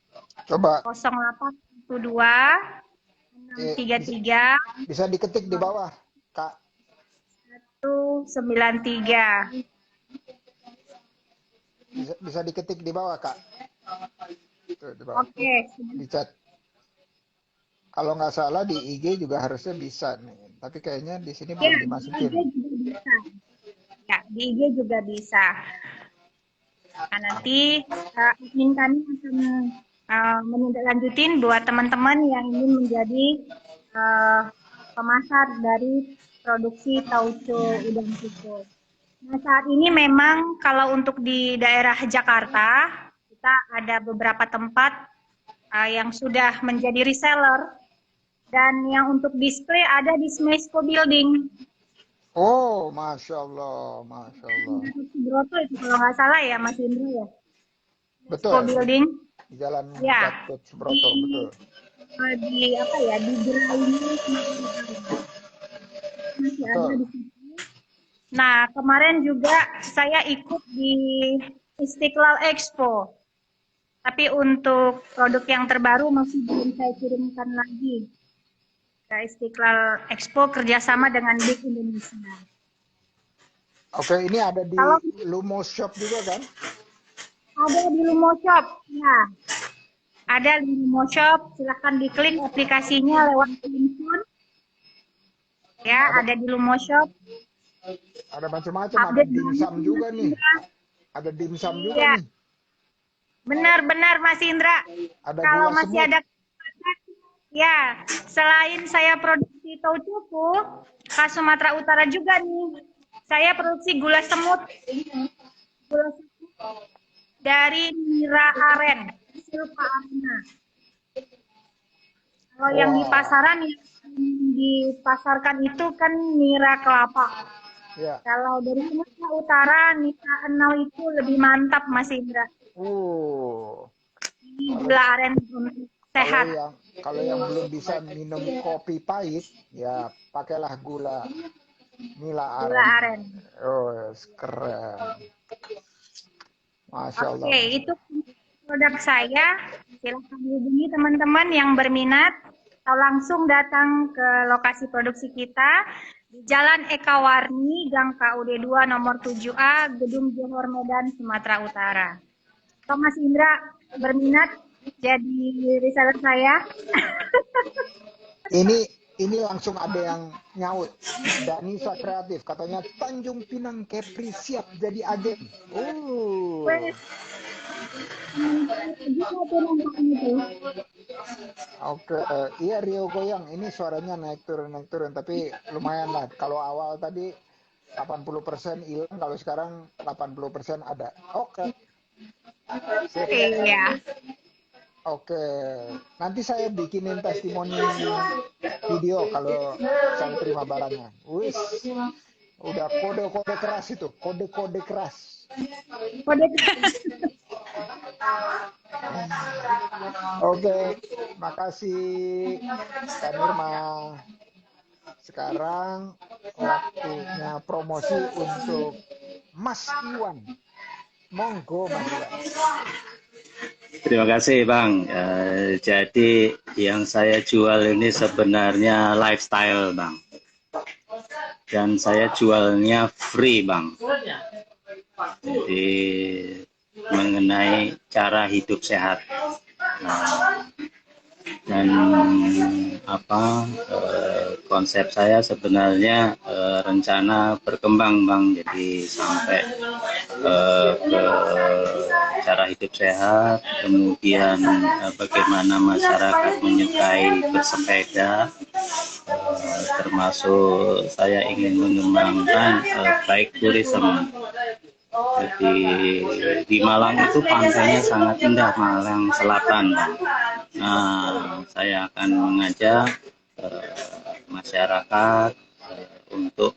Coba 0812 633 bisa diketik di bawah, Kak. 193. Bisa diketik di bawah, Kak. Tuh, di bawah. Oke. Di chat. Kalau nggak salah di IG juga harusnya bisa nih. Tapi kayaknya di sini belum dimasukin. Di IG juga bisa. Ya, di IG juga bisa. Nah, nanti admin kami akan menindaklanjutin buat teman-teman yang ingin menjadi pemasar dari produksi tauco udang pukul. Nah, saat ini memang kalau untuk di daerah Jakarta, kita ada beberapa tempat yang sudah menjadi reseller, dan yang untuk display ada di Smesco Building. Oh, Masya Allah, Masya Allah. Subroto itu kalau nggak salah ya, Mas Indra ya? Betul. Smesco Building. Di Jalan Ya. Gatot Subroto, betul. Di apa ya, di gerai masih ada di situ. Nah, kemarin juga saya ikut di Istiqlal Expo. Tapi untuk produk yang terbaru masih belum saya kirimkan lagi. Ke Istiqlal Expo kerjasama dengan Big Indonesia. Oke, ini ada di Lumo Shop juga kan? Ada di Lumo Shop, ya. Ada di Lumo Shop, silahkan diklik aplikasinya lewat handphone. Ya, ada di Lumo Shop. Ada macam-macam, ada dimsum juga nih. Ada dimsum juga nih. Benar-benar Mas Indra. Ada kalau gula masih semut. ada ya, selain saya produksi tauco khas Sumatera Utara juga nih. Saya produksi gula semut. Gula semut dari Nira Aren, Silva Arena. Kalau yang di pasaran yang dipasarkan itu kan nira kelapa. Ya. Kalau dari Sumatera Utara, nira enau itu lebih mantap, Mas Indra. Ini gula aren sehat. Kalau yang belum bisa minum kopi pahit, ya pakailah gula nila aren. Gula aren. Oh, keren. Masya Allah. Oke, itu produk saya. Silahkan hubungi teman-teman yang berminat atau langsung datang ke lokasi produksi kita di Jalan Eka Warni, Gang KUD 2 nomor 7A, Gedung Johor Medan, Sumatera Utara. Kalau Mas Indra berminat jadi reseller saya. Ini langsung ada yang nyaut. Danisa Kreatif katanya Tanjung Pinang Kepri siap jadi agen. Oke, iya Rio Goyang ini suaranya naik turun tapi lumayan lah. Kalau awal tadi 80% hilang, kalau sekarang 80% ada. Oke. Iya. Oke, nanti saya bikinin testimoni video kalau saya terima barangnya. Wis, udah kode-kode keras itu, kode-kode keras. Kode keras. Oke, makasih Kak Nirma. Sekarang waktunya promosi untuk Mas Iwan. Monggo Mas Iwan. Terima kasih Bang. Jadi yang saya jual ini sebenarnya lifestyle Bang. Dan saya jualnya free Bang. Jadi mengenai cara hidup sehat. Nah, dan konsep saya sebenarnya rencana berkembang Bang, jadi sampai ke cara hidup sehat, kemudian bagaimana masyarakat menyukai bersepeda, termasuk saya ingin mengembangkan bike tourism. Jadi di Malang itu pantainya sangat indah, Malang Selatan. Nah, saya akan mengajak masyarakat untuk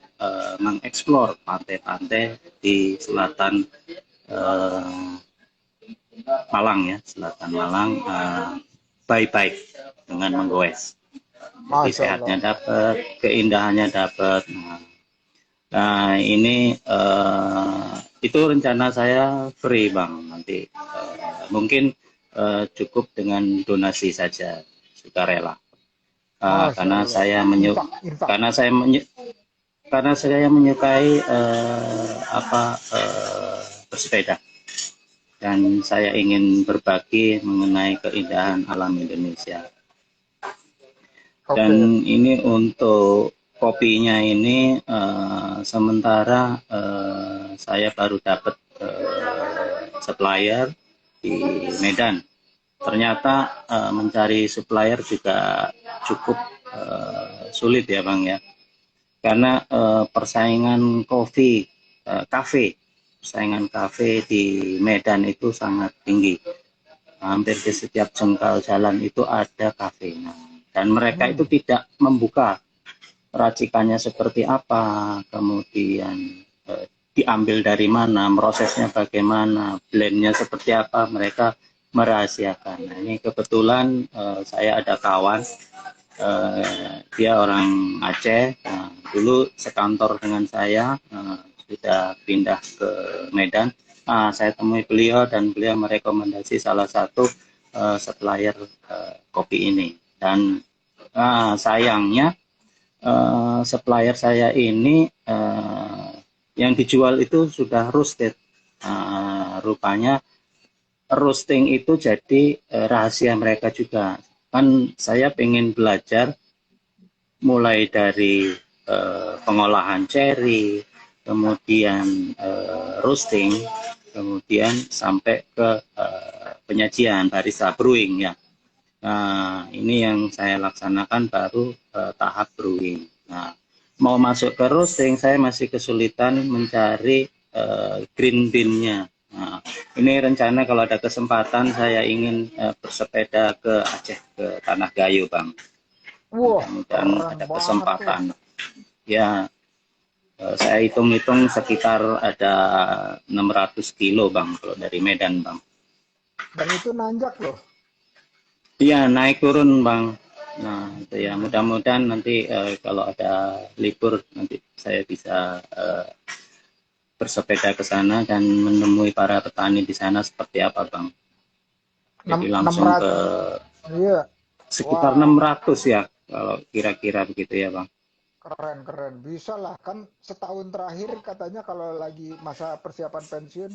mengeksplor pantai-pantai di selatan Malang ya, selatan Malang, by bike dengan menggoes. Jadi Masya sehatnya Allah. dapat, keindahannya dapat. Nah, ini itu rencana saya free Bang. Nanti mungkin cukup dengan donasi saja, sukarela. Masya Karena Allah. saya Infak, infak. karena saya menyukai bersepeda, dan saya ingin berbagi mengenai keindahan alam Indonesia. Dan Oke. ini untuk kopinya ini sementara saya baru dapat supplier di Medan. Ternyata mencari supplier juga cukup sulit ya Bang ya. Karena persaingan persaingan kafe di Medan itu sangat tinggi. Hampir di setiap jengkal jalan itu ada kafe. Dan mereka itu tidak membuka racikannya seperti apa, kemudian diambil dari mana, prosesnya bagaimana, blendnya seperti apa, mereka merahasiakan. Nah, ini kebetulan saya ada kawan, dia orang Aceh, dulu sekantor dengan saya, sudah pindah ke Medan. Saya temui beliau dan beliau merekomendasi salah satu supplier kopi ini. Dan sayangnya supplier saya ini yang dijual itu sudah roasted. Rupanya roasting itu jadi rahasia mereka juga. Kan saya pengen belajar mulai dari pengolahan cherry, kemudian roasting, kemudian sampai ke penyajian barista brewing ya. Nah, ini yang saya laksanakan baru tahap brewing. Nah, mau masuk ke roasting, saya masih kesulitan mencari green bean-nya. Nah, ini rencana kalau ada kesempatan saya ingin bersepeda ke Aceh, ke Tanah Gayo, Bang. Wah, Mudah-mudahan keren ada banget tuh. kesempatan. Ya, saya hitung-hitung sekitar ada 600 kilo, Bang, kalau dari Medan, Bang. Dan itu nanjak loh. Iya, naik turun, Bang. Nah, itu ya. Mudah-mudahan nanti kalau ada libur nanti saya bisa bersepeda ke sana dan menemui para petani di sana seperti apa, Bang. Jadi langsung ke 600. Iya. sekitar Wah, 600 ya, kalau kira-kira begitu ya, Bang. keren keren. Bisa lah kan setahun terakhir katanya kalau lagi masa persiapan pensiun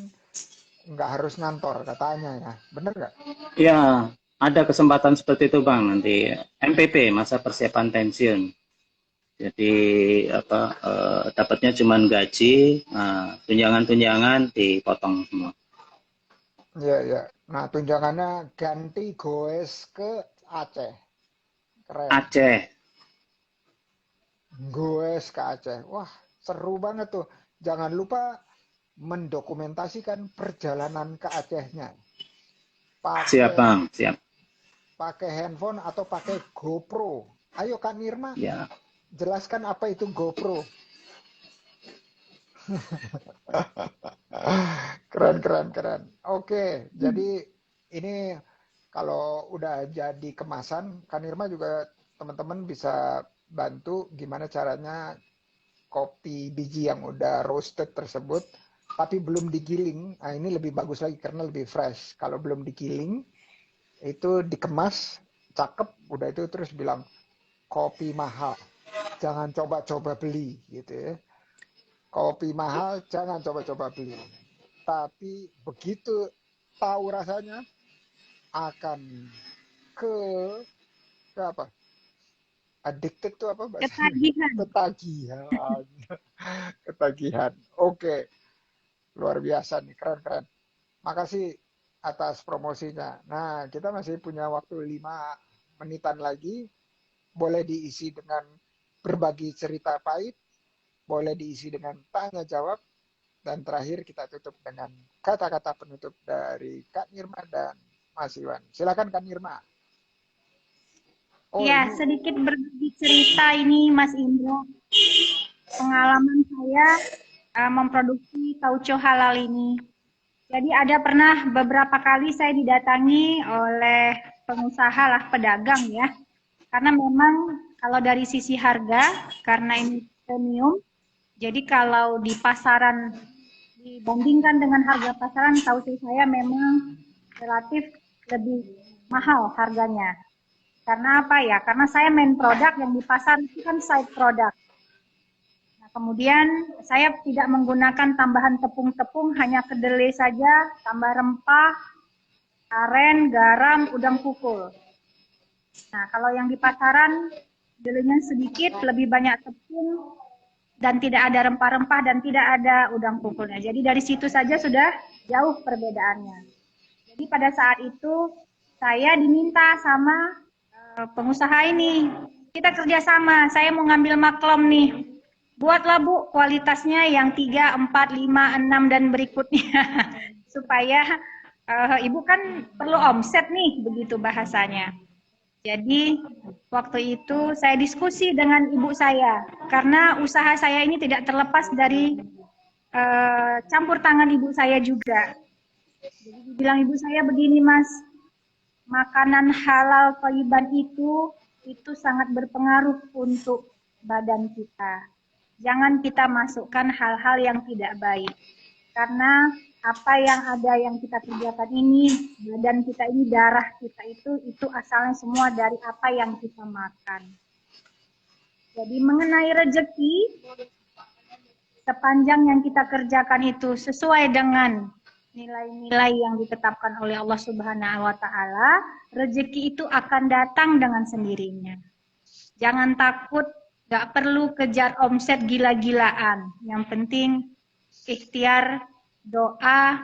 nggak harus ngantor katanya ya. Bener nggak? Ya, ada kesempatan seperti itu, Bang. Nanti MPP, masa persiapan pensiun. Jadi dapatnya cuma gaji, tunjangan-tunjangan dipotong semua. Iya iya. Nah tunjangannya ganti goes ke Aceh. Keren. Aceh. Goes ke Aceh. Wah seru banget tuh. Jangan lupa mendokumentasikan perjalanan ke Acehnya. Siap, Pakai Bang. Siap. pakai handphone atau pakai GoPro. Ayo Kak Nirma, Ya. jelaskan apa itu GoPro. Keren, keren, keren. Oke, jadi ini kalau udah jadi kemasan, Kak Nirma juga teman-teman bisa bantu gimana caranya kopi biji yang udah roasted tersebut, tapi belum digiling. Nah, ini lebih bagus lagi karena lebih fresh. Kalau belum digiling, itu dikemas, cakep, udah itu terus bilang kopi mahal. Jangan coba-coba beli gitu ya. Kopi mahal jangan coba-coba beli. Tapi begitu tahu rasanya akan ke apa? Addicted itu apa bahasanya? Ketagihan. Ketagihan. Ketagihan. Oke, luar biasa nih, keren-keren. Makasih atas promosinya. Nah, kita masih punya waktu 5 menitan lagi. Boleh diisi dengan berbagi cerita pahit, boleh diisi dengan tanya jawab, dan terakhir kita tutup dengan kata-kata penutup dari Kak Nirma dan Mas Iwan. Silakan Kak Nirma. Oh, Ya, ini sedikit berbagi cerita ini Mas Indra. Pengalaman saya memproduksi tauco halal ini. Jadi ada pernah beberapa kali saya didatangi oleh pengusaha lah, pedagang ya. Karena memang kalau dari sisi harga, karena ini premium, jadi kalau di pasaran dibandingkan dengan harga pasaran, tauco saya memang relatif lebih mahal harganya. Karena apa ya? Karena saya main produk yang di pasar itu kan side product. Nah, kemudian saya tidak menggunakan tambahan tepung-tepung, hanya kedelai saja, tambah rempah, aren, garam, udang kukul. Nah, kalau yang di pasaran kedelainya sedikit, lebih banyak tepung, dan tidak ada rempah-rempah dan tidak ada udang kukulnya. Jadi dari situ saja sudah jauh perbedaannya. Jadi pada saat itu saya diminta sama pengusaha ini, kita kerjasama, saya mau ngambil maklum nih, buatlah Bu kualitasnya yang 3, 4, 5, 6 dan berikutnya supaya Ibu kan perlu omset nih, begitu bahasanya. Jadi waktu itu saya diskusi dengan ibu saya karena usaha saya ini tidak terlepas dari campur tangan ibu saya juga. Jadi dibilang ibu saya begini, Mas, makanan halal thayyiban itu sangat berpengaruh untuk badan kita. Jangan kita masukkan hal-hal yang tidak baik. Karena apa yang ada yang kita kerjakan ini, badan kita ini, darah kita itu asalnya semua dari apa yang kita makan. Jadi mengenai rezeki, sepanjang yang kita kerjakan itu sesuai dengan nilai-nilai yang ditetapkan oleh Allah Subhanahu wa Ta'ala, rezeki itu akan datang dengan sendirinya. Jangan takut, gak perlu kejar omset gila-gilaan. Yang penting ikhtiar, doa,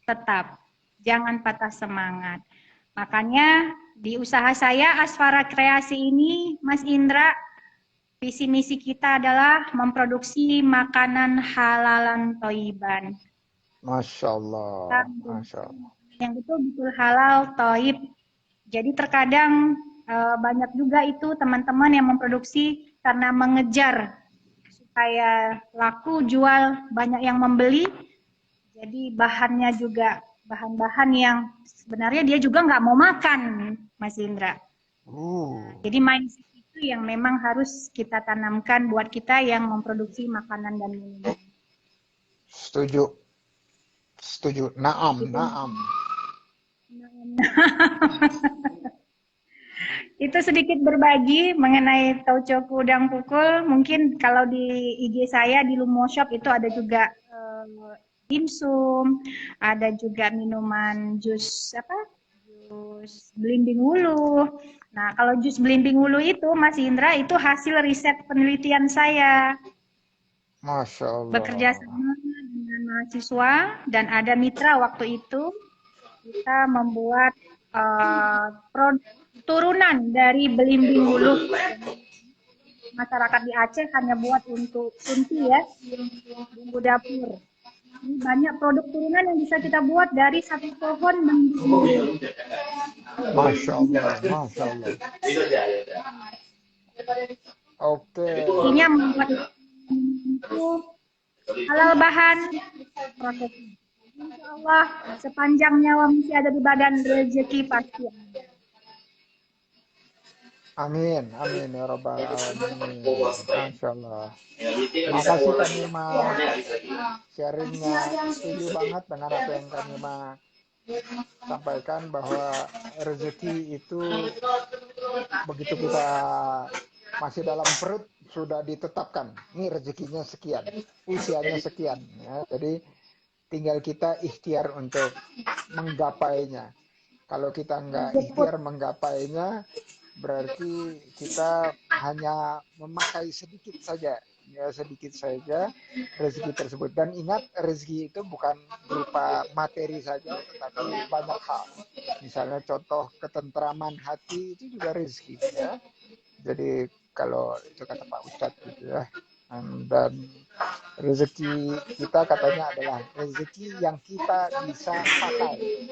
tetap. Jangan patah semangat. Makanya di usaha saya Asfara Kreasi ini, Mas Indra, visi misi kita adalah memproduksi makanan halalan thayyiban. Masya Allah, Masya Allah. Yang betul-betul halal, thayyib. Jadi terkadang banyak juga itu teman-teman yang memproduksi karena mengejar supaya laku, jual, banyak yang membeli. Jadi bahannya juga bahan-bahan yang sebenarnya dia juga nggak mau makan, Mas Indra. Jadi mindset itu yang memang harus kita tanamkan buat kita yang memproduksi makanan dan minuman. Setuju. Setuju. Naam, naam. Itu sedikit berbagi mengenai tauco udang kukul. Mungkin kalau di IG saya di Lumo Shop itu ada juga dimsum, ada juga minuman jus jus belimbing wuluh. Nah, kalau jus belimbing wuluh itu Mas Indra itu hasil riset penelitian saya. Masya Allah. Bekerja sama dengan mahasiswa dan ada mitra waktu itu, kita membuat turunan dari belimbing wuluh. Masyarakat di Aceh hanya buat untuk sunti ya, bumbu dapur. Ini banyak produk turunan yang bisa kita buat dari satu pohon belimbing wuluh. Masya Allah, Masya Allah. Oke. Intinya membuat itu halal bahan, proses. Insya Allah sepanjang nyawa masih ada di badan, rezeki pasti ada. Amin, amin ya Rabbal Alamin. Masya Allah. Makasih Kak Nima sharingnya, setuju banget dengan apa yang Kak Nima sampaikan bahwa rezeki itu begitu kita masih dalam perut sudah ditetapkan. Ini rezekinya sekian, usianya sekian. Ya. Jadi tinggal kita ikhtiar untuk menggapainya. Kalau kita nggak ikhtiar menggapainya, berarti kita hanya memakai sedikit saja, ya sedikit saja rezeki tersebut. Dan ingat, rezeki itu bukan berupa materi saja, tetapi banyak hal. Misalnya contoh ketentraman hati itu juga rezeki, ya. Jadi kalau itu kata Pak Ustadz gitu ya. Dan rezeki kita katanya adalah rezeki yang kita bisa pakai.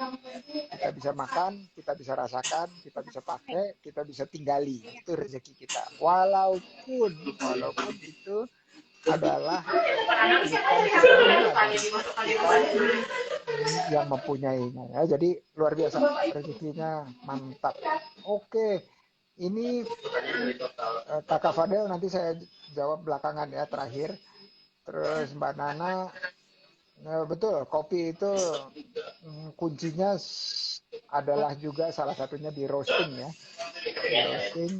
Kita bisa makan, kita bisa rasakan, kita bisa pakai, kita bisa tinggali. Itu rezeki kita. Walaupun itu adalah bukan sepenuhnya dari kita yang mempunyainya. Ya. Jadi luar biasa rezekinya, mantap. Oke, ini Kakak Fadel nanti saya jawab belakangan ya, terakhir. Terus Mbak Nana, betul, kopi itu kuncinya adalah juga salah satunya di roasting ya. Di roasting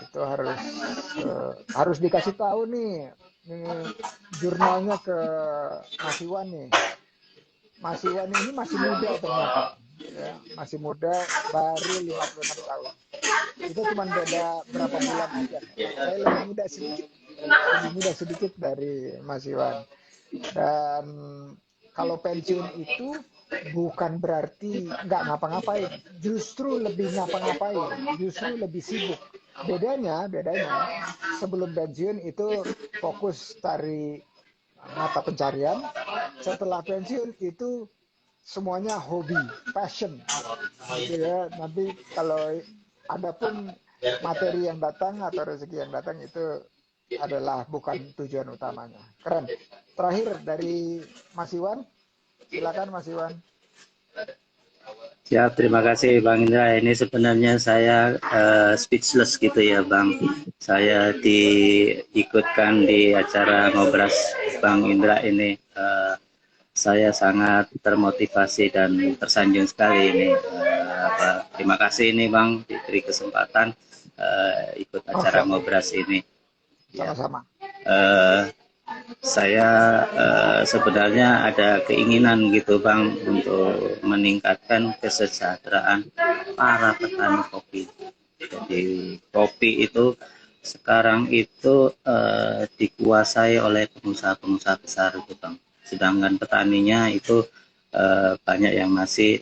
itu harus dikasih tahu nih jurnalnya ke Mas Iwan nih. Mas Iwan ini masih muda ternyata. Ya, masih muda, baru 56 tahun. Kita cuma beda berapa bulan aja. Saya lebih muda sedikit dari Mas Iwan. Dan kalau pensiun itu bukan berarti nggak ngapa-ngapain, justru lebih ngapa-ngapain, justru lebih sibuk. Bedanya sebelum pensiun itu fokus cari mata pencarian, setelah pensiun itu semuanya hobi, passion, gitu ya. Nanti kalau ada pun materi yang datang atau rezeki yang datang itu adalah bukan tujuan utamanya. Keren. Terakhir dari Mas Iwan, silakan Mas Iwan. Ya, terima kasih Bang Indra. Ini sebenarnya saya speechless gitu ya Bang. Saya diikutkan di acara ngobras Bang Indra ini. Saya sangat termotivasi dan tersanjung sekali ini. Terima kasih ini Bang diberi kesempatan ikut acara ngobras ini. Sama-sama. Saya sebenarnya ada keinginan gitu Bang untuk meningkatkan kesejahteraan para petani kopi. Jadi kopi itu sekarang itu dikuasai oleh pengusaha-pengusaha besar gitu Bang. Sedangkan petaninya itu banyak yang masih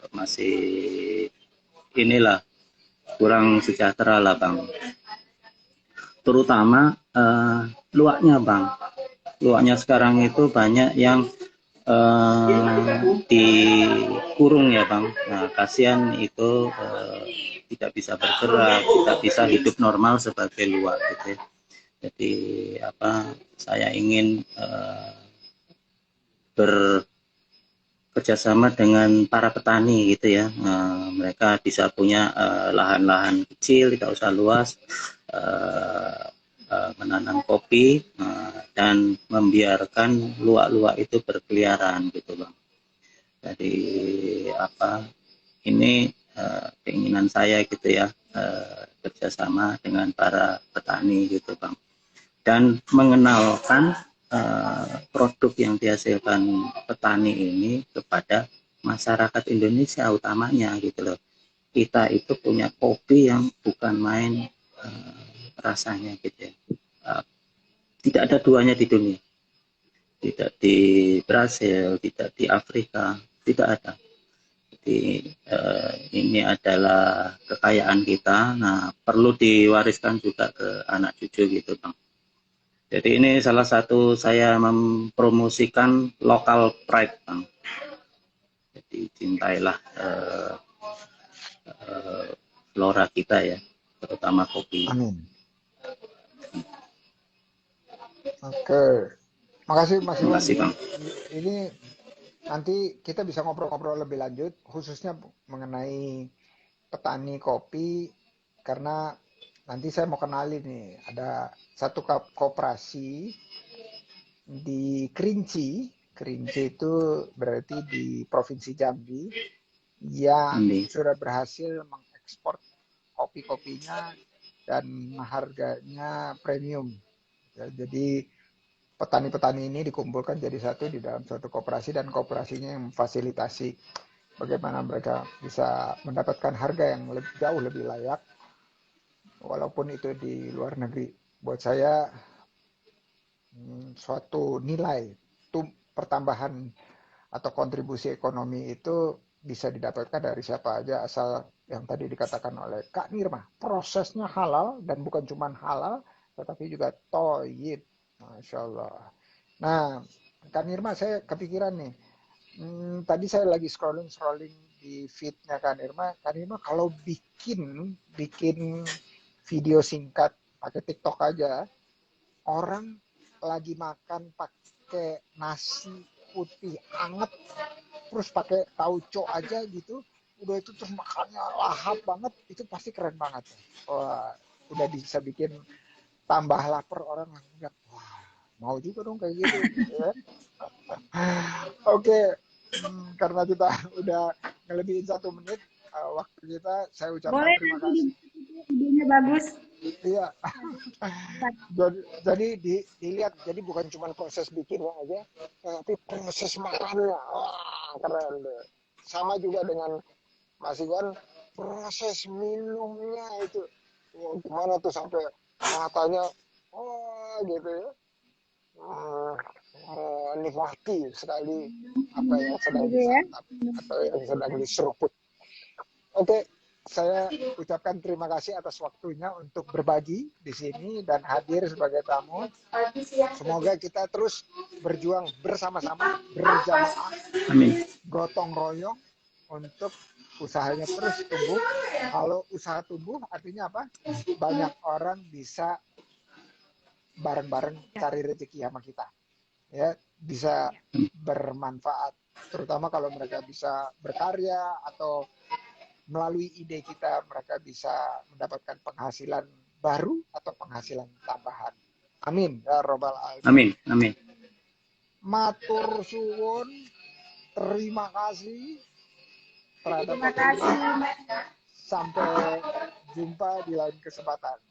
masih inilah kurang sejahtera lah Bang. Terutama luaknya Bang. Luaknya sekarang itu banyak yang dikurung ya Bang. Nah, kasihan itu tidak bisa bergerak, tidak bisa hidup normal sebagai luak gitu ya. Jadi saya ingin bekerjasama dengan para petani gitu ya. Mereka bisa punya lahan-lahan kecil, tidak usah luas, menanam kopi dan membiarkan luak-luak itu berkeliaran gitu Bang. Jadi ini keinginan saya gitu ya, kerjasama dengan para petani gitu Bang, dan mengenalkan produk yang dihasilkan petani ini kepada masyarakat Indonesia utamanya gitu loh. Kita itu punya kopi yang bukan main rasanya gitu ya. Tidak ada duanya di dunia. Tidak di Brasil, tidak di Afrika, tidak ada. Jadi ini adalah kekayaan kita. Nah, perlu diwariskan juga ke anak cucu gitu Bang. Jadi ini salah satu saya mempromosikan local pride Bang. Jadi cintailah flora kita ya, terutama kopi. Amin. Oke, makasih Mas Iwan. Ini nanti kita bisa ngobrol-ngobrol lebih lanjut, khususnya mengenai petani kopi, karena nanti saya mau kenalin nih, ada satu koperasi di Kerinci. Kerinci itu berarti di Provinsi Jambi yang sudah berhasil mengekspor kopi-kopinya dan harganya premium. Ya, jadi petani-petani ini dikumpulkan jadi satu di dalam suatu koperasi, dan koperasinya yang memfasilitasi bagaimana mereka bisa mendapatkan harga yang jauh lebih layak walaupun itu di luar negeri. Buat saya suatu nilai pertambahan atau kontribusi ekonomi itu bisa didapatkan dari siapa aja, asal yang tadi dikatakan oleh Kak Nirma, prosesnya halal, dan bukan cuma halal tetapi juga toyib. Masya Allah. Nah, Kak Nirma, saya kepikiran nih, tadi saya lagi scrolling di feednya Kak Nirma. Kak Nirma kalau bikin video singkat pakai TikTok aja, orang lagi makan pakai nasi putih anget terus pakai tauco aja gitu, udah itu terus makannya lahap banget, itu pasti keren banget. Wah, udah bisa bikin tambah lapar orang, bilang, wah mau juga dong kayak gitu ya. Oke, karena kita udah ngelebihin 1 menit waktu kita, saya ucapkan Boleh terima nanti kasih. idenya bagus. Iya. Jadi dilihat, jadi bukan cuma proses bikinnya aja, tapi proses makannya. Wah, keren deh. Sama juga dengan Mas Iwan, proses minumnya itu. Wah, gimana tuh sampai matanya, oh gitu ya. Nikmati sekali apa yang sedang Gitu ya. disantap atau yang sedang diseruput. Oke, saya ucapkan terima kasih atas waktunya untuk berbagi di sini dan hadir sebagai tamu. Semoga kita terus berjuang bersama-sama, berjamaah, Amin. gotong royong untuk usahanya terus tumbuh. Kalau usaha tumbuh artinya apa? Banyak orang bisa bareng-bareng cari rezeki sama kita. Ya, bisa bermanfaat. Terutama kalau mereka bisa berkarya atau melalui ide kita mereka bisa mendapatkan penghasilan baru atau penghasilan tambahan. Amin ya robbal alamin. Amin. Amin. Matur suwun, terima kasih terhadap Terima waktunya. kasih. Sampai jumpa di lain kesempatan.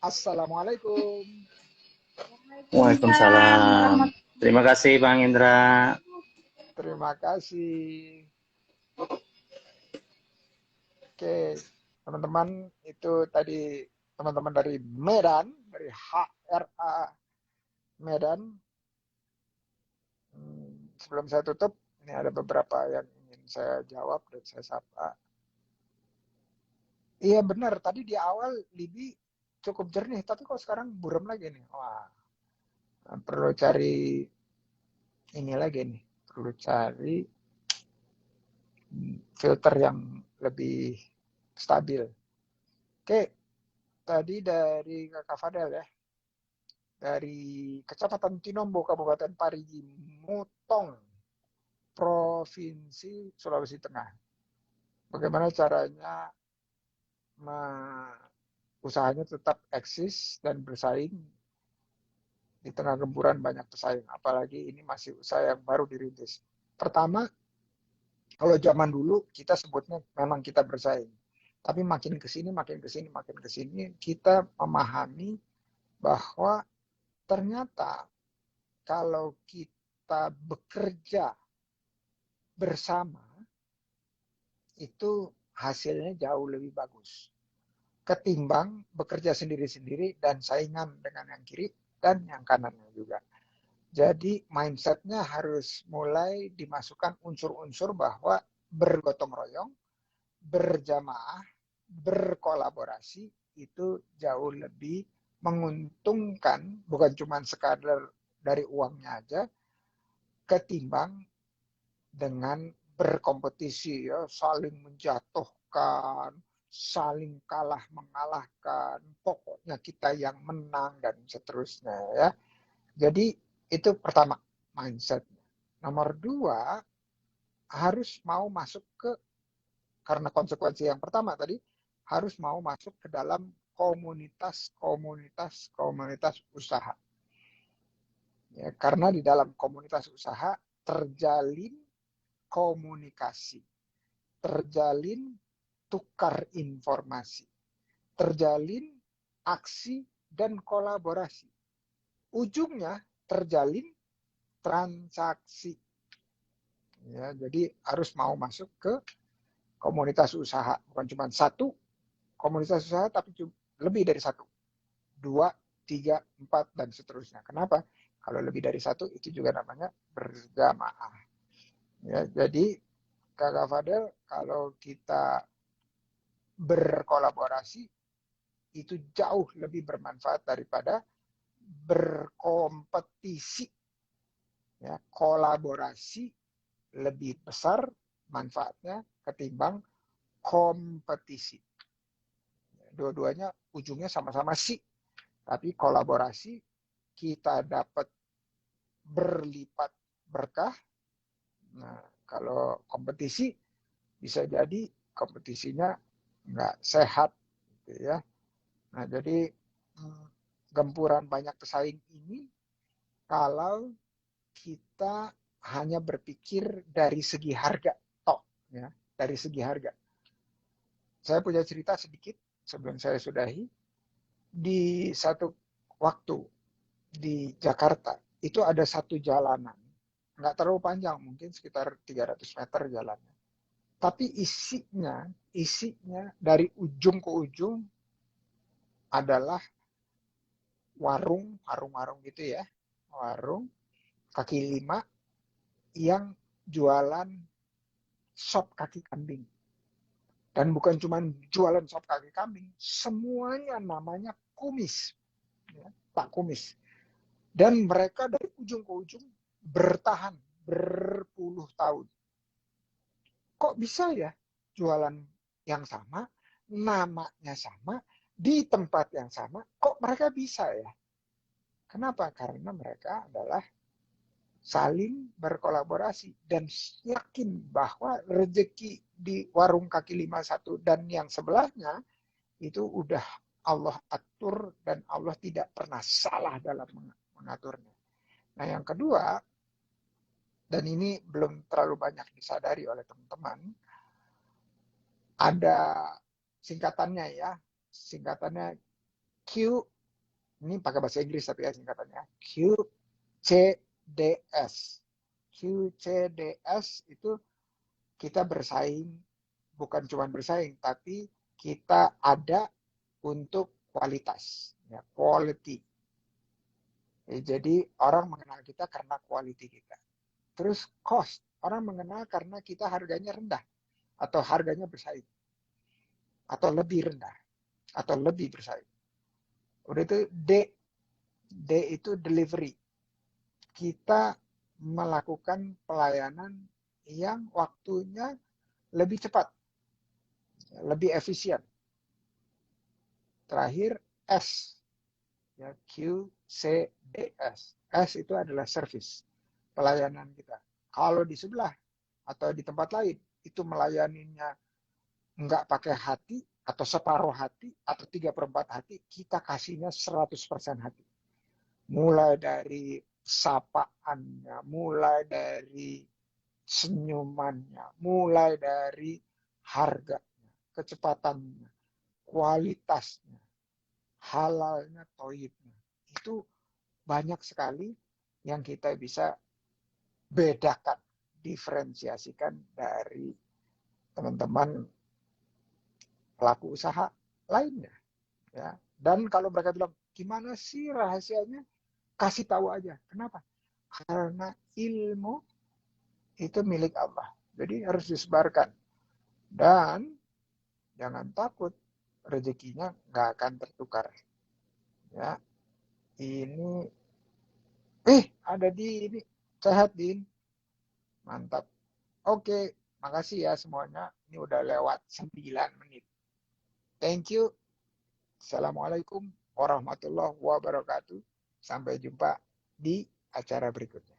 Assalamualaikum. Waalaikumsalam. Terima kasih Bang Indra. Terima kasih. Oke, teman-teman, itu tadi teman-teman dari Medan, dari HRA Medan. Sebelum saya tutup, ini ada beberapa yang ingin saya jawab dan saya sapa. Iya benar, tadi di awal Libi cukup jernih, tapi kok sekarang buram lagi nih. Wah, perlu cari ini lagi nih, perlu cari filter yang lebih stabil. Oke, tadi dari Kakak Fadel ya, dari Kecamatan Tinombo, Kabupaten Parigi Mutong, Provinsi Sulawesi Tengah. Bagaimana caranya usahanya tetap eksis dan bersaing di tengah gempuran banyak pesaing, apalagi ini masih usaha yang baru dirintis. Pertama, kalau zaman dulu kita sebutnya memang kita bersaing, tapi makin kesini kita memahami bahwa ternyata kalau kita bekerja bersama itu hasilnya jauh lebih bagus ketimbang bekerja sendiri-sendiri dan saingan dengan yang kiri dan yang kanannya juga. Jadi mindsetnya harus mulai dimasukkan unsur-unsur bahwa bergotong royong, berjamaah, berkolaborasi itu jauh lebih menguntungkan, bukan cuma sekadar dari uangnya aja, ketimbang dengan berkompetisi ya, saling menjatuhkan, saling kalah mengalahkan, pokoknya kita yang menang dan seterusnya ya. Jadi itu pertama mindsetnya. Nomor 2, harus mau masuk ke, karena konsekuensi yang pertama tadi, harus mau masuk ke dalam komunitas usaha. Ya, karena di dalam komunitas usaha terjalin komunikasi, terjalin tukar informasi, terjalin aksi dan kolaborasi. Ujungnya terjalin transaksi. Ya, jadi harus mau masuk ke komunitas usaha, bukan cuma satu komunitas usaha, tapi lebih dari satu, 2, 3, 4, dan seterusnya. Kenapa? Kalau lebih dari satu, itu juga namanya berjamaah. Ya, jadi Kakak Fadel, kalau kita berkolaborasi, itu jauh lebih bermanfaat daripada berkompetisi. Ya, kolaborasi lebih besar manfaatnya ketimbang kompetisi. Dua-duanya ujungnya sama-sama sih, tapi kolaborasi kita dapat berlipat berkah. Nah, kalau kompetisi bisa jadi kompetisinya nggak sehat, gitu ya. Nah, jadi gempuran banyak pesaing ini kalau kita hanya berpikir dari segi harga, ya, dari segi harga. Saya punya cerita sedikit sebelum saya sudahi. Di satu waktu di Jakarta itu ada satu jalanan, nggak terlalu panjang, mungkin sekitar 300 meter jalannya. Tapi isinya dari ujung ke ujung adalah warung gitu ya, warung kaki lima yang jualan sop kaki kambing. Dan bukan cuma jualan sop kaki kambing, semuanya namanya kumis. Ya, Pak Kumis. Dan mereka dari ujung ke ujung bertahan berpuluh tahun. Kok bisa ya jualan yang sama, namanya sama, di tempat yang sama, kok mereka bisa ya? Kenapa? Karena mereka adalah saling berkolaborasi dan yakin bahwa rezeki di warung kaki lima satu dan yang sebelahnya itu udah Allah atur dan Allah tidak pernah salah dalam mengaturnya. Nah, yang kedua, dan ini belum terlalu banyak disadari oleh teman-teman, ada singkatannya ya, singkatannya Q, ini pakai bahasa Inggris tapi ya singkatannya QCDS. QCDS itu kita bersaing, bukan cuma bersaing, tapi kita ada untuk kualitas, ya, quality. Jadi orang mengenal kita karena quality kita. Terus cost, orang mengenal karena kita harganya rendah atau harganya bersaing atau lebih rendah atau lebih bersaing. Udah itu D itu delivery. Kita melakukan pelayanan yang waktunya lebih cepat, lebih efisien. Terakhir S, ya, QCDS. S itu adalah service, pelayanan kita. Kalau di sebelah atau di tempat lain itu melayaninya nggak pakai hati atau separuh hati atau 3/4 hati, kita kasihnya 100% hati. Mulai dari sapaannya, mulai dari senyumannya, mulai dari harganya, kecepatannya, kualitasnya, halalnya, toibnya. Itu banyak sekali yang kita bisa bedakan, diferensiasikan dari teman-teman pelaku usaha lainnya. Ya. Dan kalau mereka bilang, gimana sih rahasianya? Kasih tahu aja. Kenapa? Karena ilmu itu milik Allah. Jadi harus disebarkan. Dan jangan takut, rezekinya nggak akan tertukar. Ya, ini, ada di ini, sehat Din, mantap. Oke, makasih ya semuanya. Ini udah lewat 9 menit. Thank you. Assalamualaikum warahmatullahi wabarakatuh. Sampai jumpa di acara berikutnya.